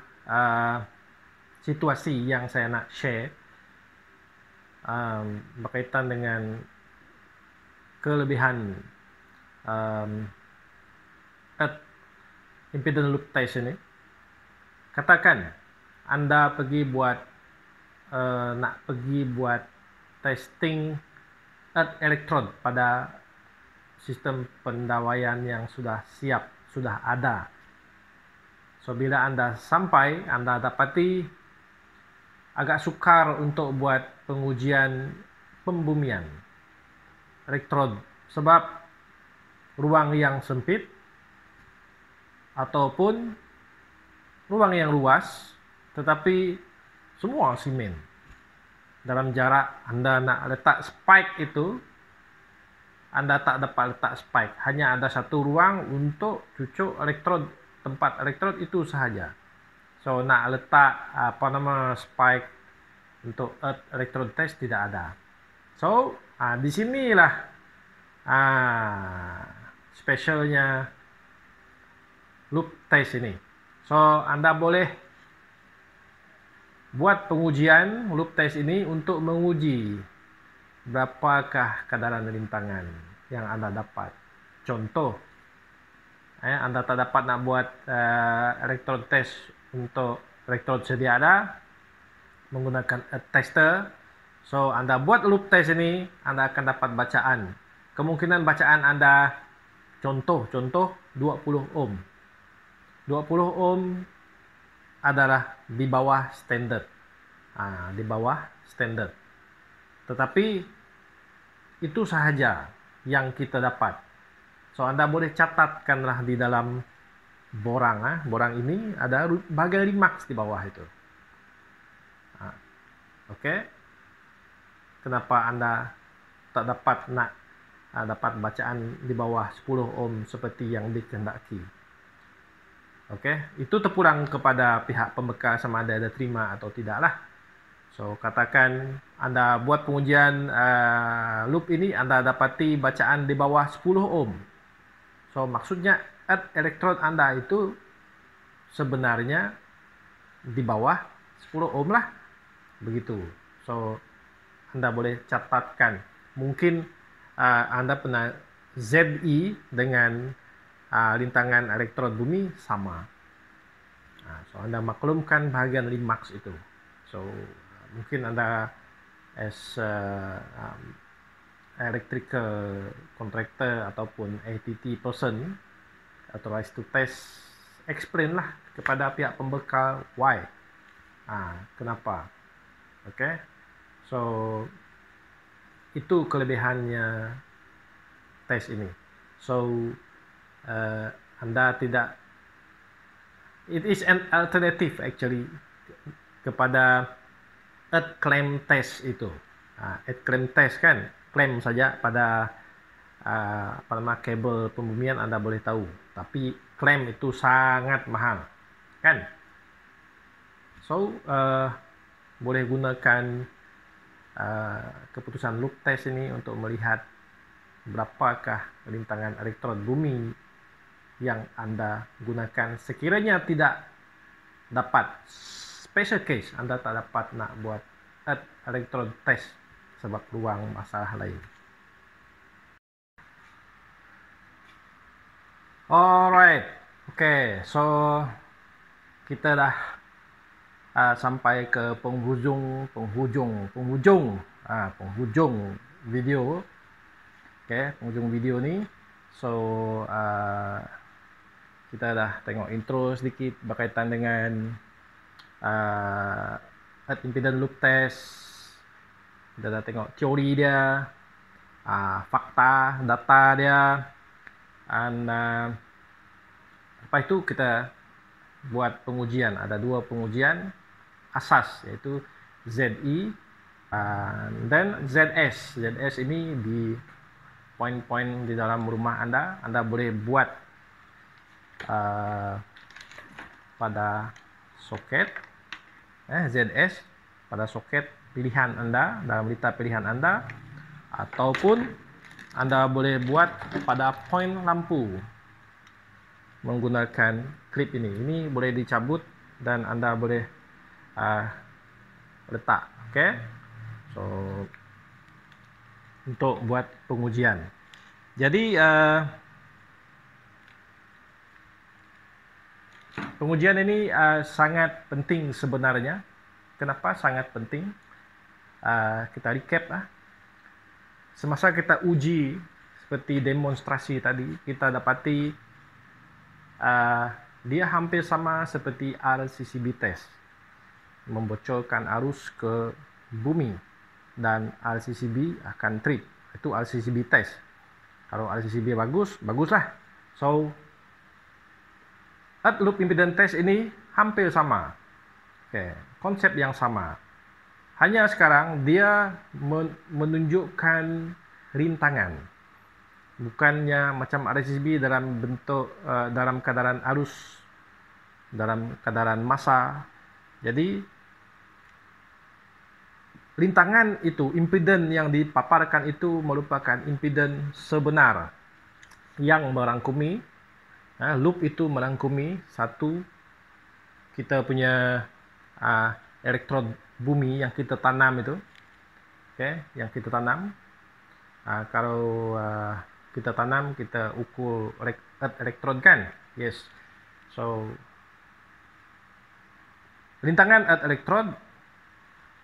Speaker 1: situasi yang saya nak share berkaitan dengan kelebihan impedance loop test ini. Katakan Anda nak pergi buat testing earth electrode pada sistem pendawaian yang sudah siap, sudah ada. So bila Anda sampai, Anda dapati agak sukar untuk buat pengujian pembumian elektrod sebab ruang yang sempit ataupun ruang yang luas tetapi semua simen. Dalam jarak Anda nak letak spike itu, Anda tak dapat letak spike. Hanya ada satu ruang untuk cucuk elektrod, tempat elektrod itu sahaja. So nak letak spike untuk earth electrode test tidak ada. So di sinilah specialnya loop test ini. So Anda boleh buat pengujian loop test ini untuk menguji berapakah kadaran rintangan yang Anda dapat. Contoh, Anda tak dapat nak buat electrode test untuk electrode sedia ada menggunakan earth tester. So Anda buat loop test ini, Anda akan dapat bacaan. Kemungkinan bacaan Anda contoh 20 ohm. 20 ohm adalah di bawah standard. Di bawah standard. Tetapi itu sahaja yang kita dapat. So Anda boleh catatkanlah di dalam borang. Borang ini ada bagian limaks di bawah itu. Oke. Kenapa Anda tak dapat dapat bacaan di bawah 10 ohm seperti yang dikehendaki? Oke, itu terpulang kepada pihak pembekal sama ada terima atau tidak lah. So, katakan Anda buat pengujian loop ini, Anda dapati bacaan di bawah 10 ohm. So, maksudnya earth electrode Anda itu sebenarnya di bawah 10 ohm lah. Begitu. So, Anda boleh catatkan. Mungkin Anda pernah ZI dengan rintangan elektrod bumi sama. So, Anda maklumkan bahagian limaks itu. So, mungkin Anda as electrical contractor ataupun ATT person authorized to test, explain lah kepada pihak pembekal why. Kenapa? Okay. So, itu kelebihannya tes ini. So, Anda tidak, it is an alternative actually kepada earth clamp test itu. Earth clamp test kan, clamp saja pada kabel pembumian Anda boleh tahu, tapi clamp itu sangat mahal, kan? So, boleh gunakan keputusan loop test ini untuk melihat berapakah rintangan elektrod bumi yang Anda gunakan. Sekiranya tidak dapat special case, Anda tak dapat nak buat earth electrode test sebab ruang masalah lain. Alright, okay, so kita dah sampai ke penghujung video. Okay, penghujung video ni. So kita dah tengok intro sedikit berkaitan dengan earth impedance loop test. Kita dah tengok teori dia, fakta, data dia, dan lepas itu kita buat pengujian. Ada 2 pengujian asas, iaitu ZI dan ZS. ZS ini di poin-poin di dalam rumah Anda. Anda boleh buat pada soket ZS pada soket pilihan Anda, dalam lita pilihan Anda, ataupun Anda boleh buat pada poin lampu menggunakan klip ini. Ini boleh dicabut dan Anda boleh letak. Okay? So, untuk buat pengujian. Jadi pengujian ini sangat penting sebenarnya. Kenapa sangat penting? Kita recap lah. Semasa kita uji seperti demonstrasi tadi, kita dapati dia hampir sama seperti RCCB test, membocorkan arus ke bumi dan RCCB akan trip. Itu RCCB test. Kalau RCCB bagus, baguslah. So, earth loop impedance test ini hampir sama. Okay, konsep yang sama. Hanya sekarang dia menunjukkan rintangan. Bukannya macam RCCB dalam bentuk dalam keadaan arus, dalam keadaan massa. Jadi rintangan itu, impedans yang dipaparkan itu merupakan impedans sebenar yang merangkumi, loop itu merangkumi satu, kita punya elektrod bumi yang kita tanam itu. Okay, yang kita tanam. Kalau kita tanam, kita ukur elektrod kan? Yes. So, rintangan elektrod,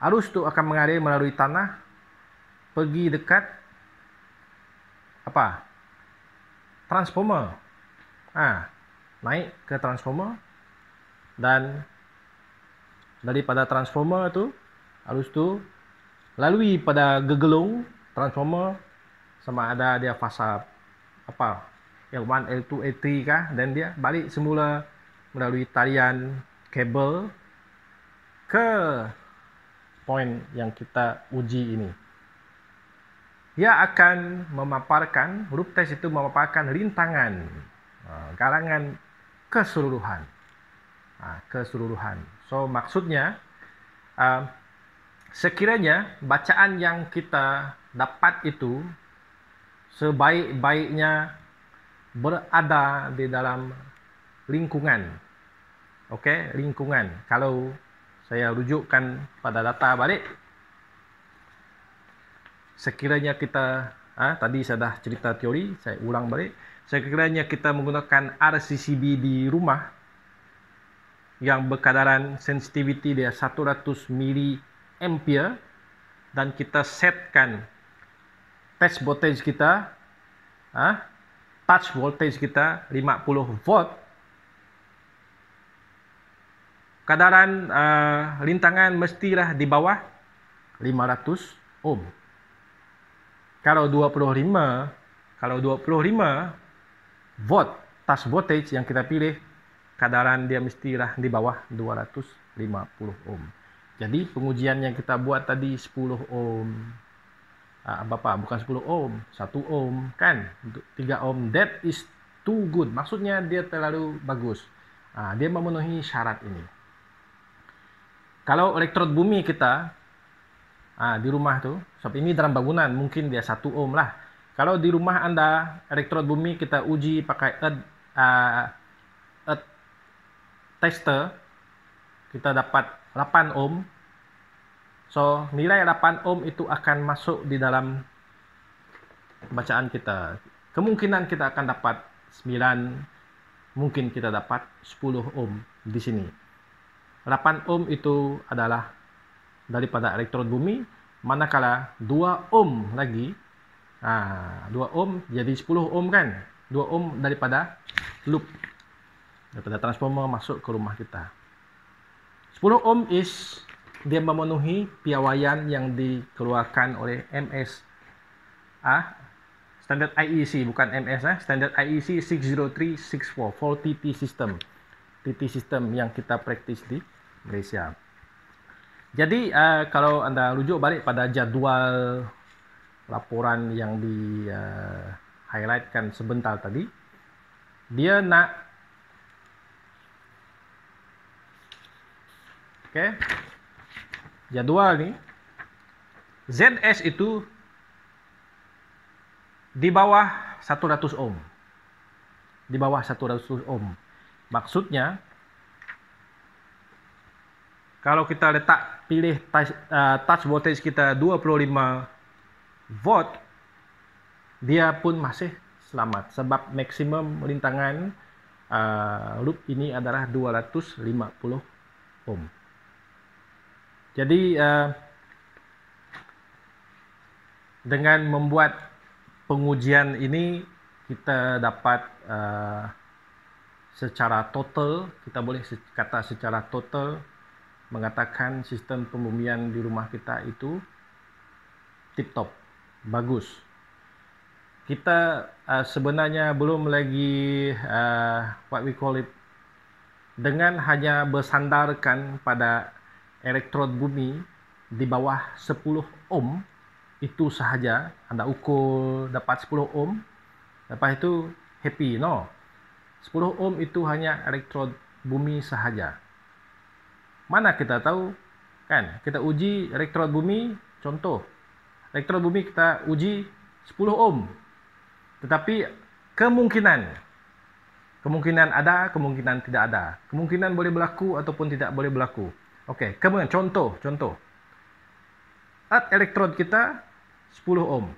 Speaker 1: arus itu akan mengalir melalui tanah, pergi dekat apa? Transformer. Naik ke transformer, dan daripada transformer itu, arus itu lalui pada gegelung transformer, sama ada dia fasa apa? L1, L2, L3 kah, dan dia balik semula melalui talian kabel ke poin yang kita uji ini. Dia akan memaparkan, loop test itu memaparkan rintangan galangan keseluruhan. So maksudnya sekiranya bacaan yang kita dapat itu sebaik-baiknya berada di dalam lingkungan. Okey, lingkungan. Kalau saya rujukkan pada data balik, sekiranya kita tadi saya dah cerita teori, saya ulang balik. Sekiranya kita menggunakan RCCB di rumah yang berkadaran sensitivity dia 100 mA dan kita setkan test voltage kita, touch voltage kita 50 volt, kadaran rintangan mestilah di bawah 500 ohm. Kalau 25 volt touch voltage yang kita pilih, kadaran dia mestilah di bawah 250 ohm. Jadi pengujian yang kita buat tadi 10 ohm, bukan 10 ohm, 1 ohm kan, 3 ohm, that is too good. Maksudnya dia terlalu bagus. Dia memenuhi syarat ini. Kalau elektrod bumi kita di rumah tu, sebab ini dalam bangunan mungkin dia 1 ohm lah. Kalau di rumah anda elektrod bumi kita uji pakai earth tester, kita dapat 8 ohm. So nilai 8 ohm itu akan masuk di dalam bacaan kita. Kemungkinan kita akan dapat 9, mungkin kita dapat 10 ohm di sini. 8 ohm itu adalah daripada elektrod bumi, manakala 2 ohm lagi, 2 ohm jadi 10 ohm kan, 2 ohm daripada loop, daripada transformer masuk ke rumah kita. 10 ohm is dia memenuhi piawaian yang dikeluarkan oleh MS, standard IEC, bukan MS, standard IEC 60364 for TT system, TT system yang kita praktis di Malaysia. Jadi kalau anda rujuk balik pada jadual laporan yang di highlightkan sebentar tadi, dia nak jadual ni ZS itu di bawah 100 ohm. Di bawah 100 ohm. Maksudnya kalau kita pilih touch voltage kita 25 volt, dia pun masih selamat sebab maksimum rintangan loop ini adalah 250 ohm. Jadi dengan membuat pengujian ini kita dapat secara total, kita boleh kata secara total mengatakan sistem pembumian di rumah kita itu tip top, bagus. Kita sebenarnya belum lagi what we call it, dengan hanya bersandarkan pada elektrod bumi di bawah 10 ohm itu sahaja, anda ukur dapat 10 ohm, lepas itu happy, no. 10 ohm itu hanya elektrod bumi sahaja. Mana kita tahu kan, kita uji elektrod bumi, contoh elektrod bumi kita uji 10 ohm, tetapi kemungkinan ada, kemungkinan tidak ada, kemungkinan boleh berlaku ataupun tidak boleh berlaku. Okey, kemudian contoh earth elektrod kita 10 ohm,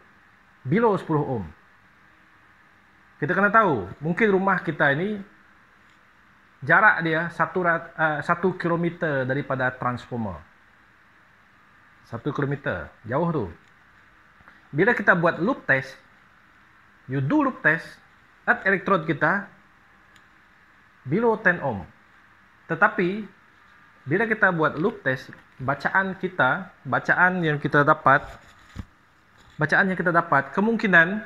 Speaker 1: below 10 ohm. Kita kena tahu, mungkin rumah kita ini jarak dia 1 km daripada transformer. 1 km, jauh tu. Bila kita buat loop test, you do loop test, earth elektrod kita below 10 ohm. Tetapi bila kita buat loop test, bacaan yang kita dapat kemungkinan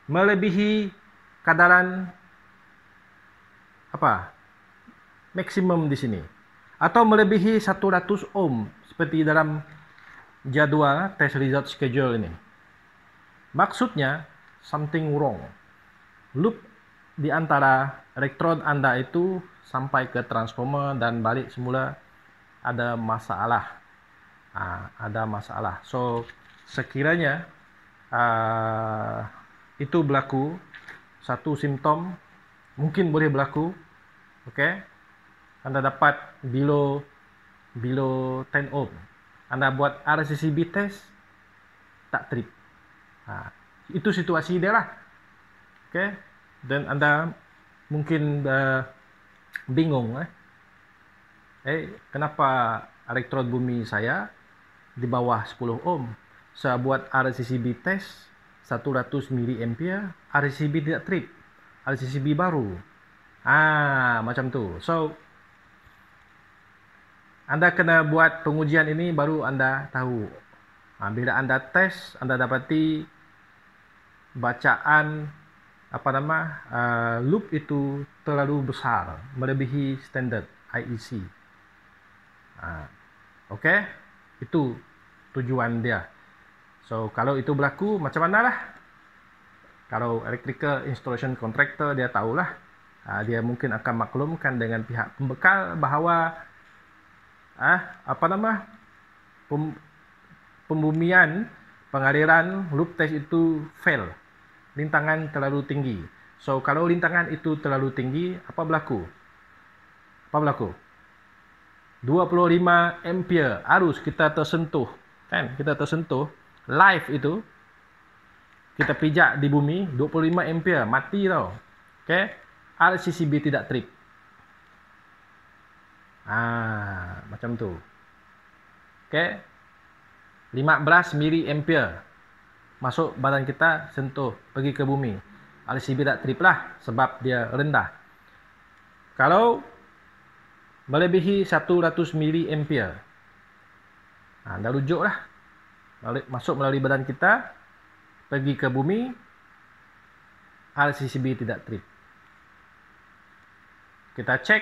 Speaker 1: melebihi kadaran apa? Maksimum di sini. Atau melebihi 100 ohm seperti dalam jadwal test result schedule ini. Maksudnya something wrong. Loop di antara elektrod Anda itu sampai ke transformer dan balik semula ada masalah. Ada masalah. So sekiranya itu berlaku, satu simptom mungkin boleh berlaku, Anda dapat below 10 ohm. Anda buat RCCB test, tak trip. Itu situasi dia lah. Dan Anda mungkin bingung, kenapa elektrod bumi saya di bawah 10 ohm. Saya buat RCCB test 100 mA, RCCB tidak trip. RCCB baru. Macam tu. So Anda kena buat pengujian ini baru Anda tahu. Bila Anda tes, Anda dapati bacaan loop itu terlalu besar, melebihi standard IEC. Itu tujuan dia. So kalau itu berlaku, macam mana lah? Kalau electrical installation contractor, dia tahulah. Dia mungkin akan maklumkan dengan pihak pembekal bahawa pembumian pengaliran loop test itu fail. Lintangan terlalu tinggi. So kalau lintangan itu terlalu tinggi, apa berlaku? 25 ampere arus kita tersentuh, kita tersentuh live itu, kita pijak di bumi 25 ampere, mati tau. RCCB tidak trip. Macam tu. 15 miliampere masuk badan kita, sentuh, pergi ke bumi. RCCB tak trip lah sebab dia rendah. Kalau melebihi 100 miliampere, dah rujuk lah. Masuk melalui badan kita, pergi ke bumi, RCCB tidak trip. Kita cek,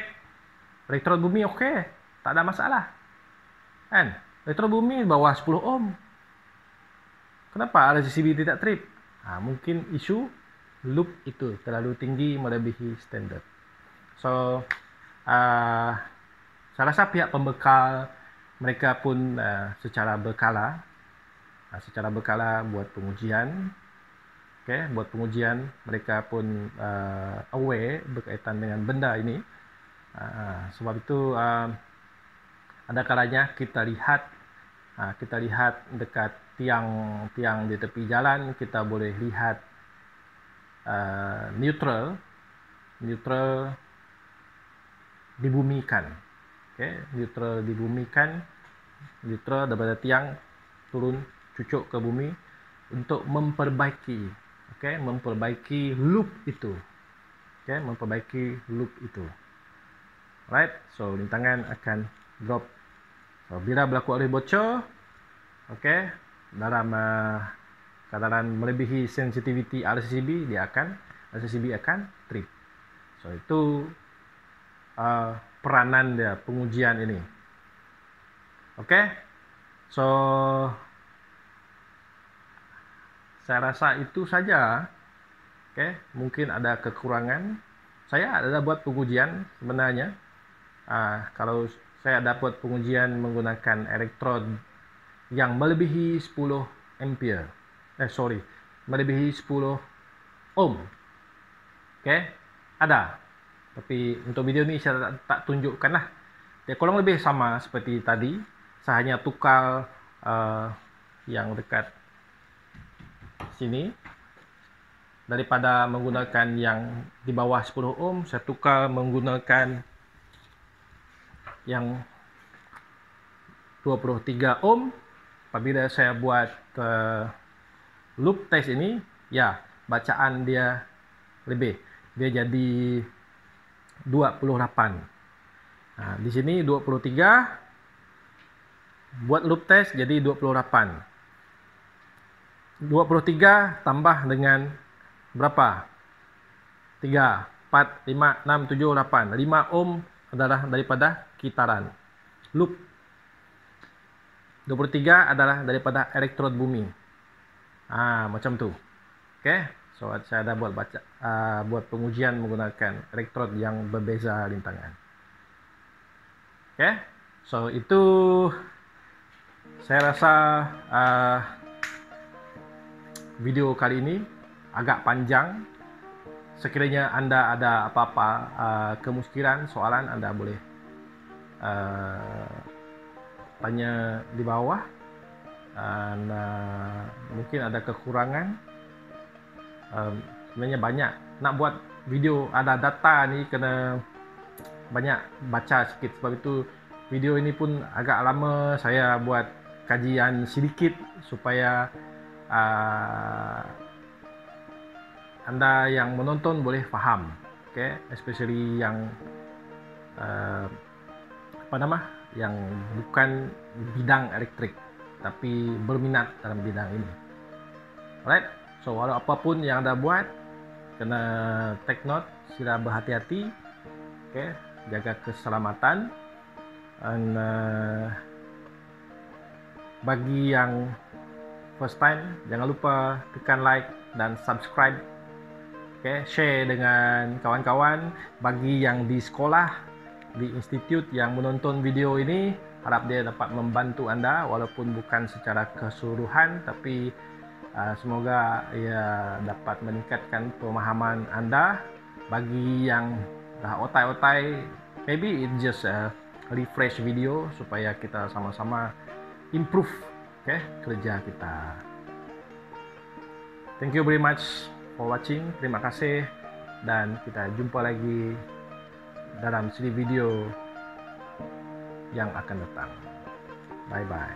Speaker 1: elektrod bumi okey, tak ada masalah. Elektrod bumi bawah 10 ohm. Kenapa RCCB tidak trip? Mungkin isu loop itu terlalu tinggi melebihi standard. So saya rasa pihak pembekal mereka pun secara berkala buat pengujian. Buat pengujian, mereka pun aware berkaitan dengan benda ini. Sebab itu ada kalanya kita lihat dekat tiang di tepi jalan, kita boleh lihat neutral dibumikan. Neutral daripada tiang turun cucuk ke bumi untuk memperbaiki loop itu. Right, so lintangan akan drop. So bila berlaku arus bocor, dalam kadaran melebihi sensitivity RCCB, RCCB akan trip. So itu peranan dia pengujian ini. So saya rasa itu saja. Mungkin ada kekurangan. Saya ada buat pengujian sebenarnya. Kalau saya dapat pengujian menggunakan elektrod yang melebihi 10 ampere. Melebihi 10 ohm. Ada. Tapi untuk video ni saya tak tunjukkan lah. Dia kurang lebih sama seperti tadi. Saya hanya tukar yang dekat sini. Daripada menggunakan yang di bawah 10 ohm, saya tukar menggunakan yang 23 ohm. Apabila saya buat loop test ini, bacaan dia lebih. Dia jadi 28. Di sini 23. Buat loop test jadi 28. 23 tambah dengan berapa? 3, 4, 5, 6, 7, 8. 5 ohm adalah daripada kitaran. Loop 23 adalah daripada elektrod bumi. Macam tu. Okay. So saya ada buat pengujian menggunakan elektrod yang berbeza rintangan. Okay. So itu saya rasa video kali ini agak panjang. Sekiranya Anda ada apa-apa kemuskilan, soalan, Anda boleh tanya di bawah. Dan mungkin ada kekurangan. Sebenarnya banyak. Nak buat video ada data ni kena banyak baca sikit. Sebab itu video ini pun agak lama saya buat kajian sedikit supaya Anda yang menonton boleh faham, okay? Especially yang yang bukan bidang elektrik tapi berminat dalam bidang ini. Alright, so walau apapun yang Anda buat, kena take note, sila berhati-hati, okay? Jaga keselamatan. Dan bagi yang first time, jangan lupa tekan like dan subscribe. Okay, share dengan kawan-kawan. Bagi yang di sekolah, di institut yang menonton video ini, harap dia dapat membantu Anda walaupun bukan secara keseluruhan, tapi semoga ia dapat meningkatkan pemahaman Anda. Bagi yang dah otai-otai, maybe it just a refresh video supaya kita sama-sama improve, okay, kerja kita. Thank you very much for watching. Terima kasih, dan kita jumpa lagi dalam seri video yang akan datang. Bye bye.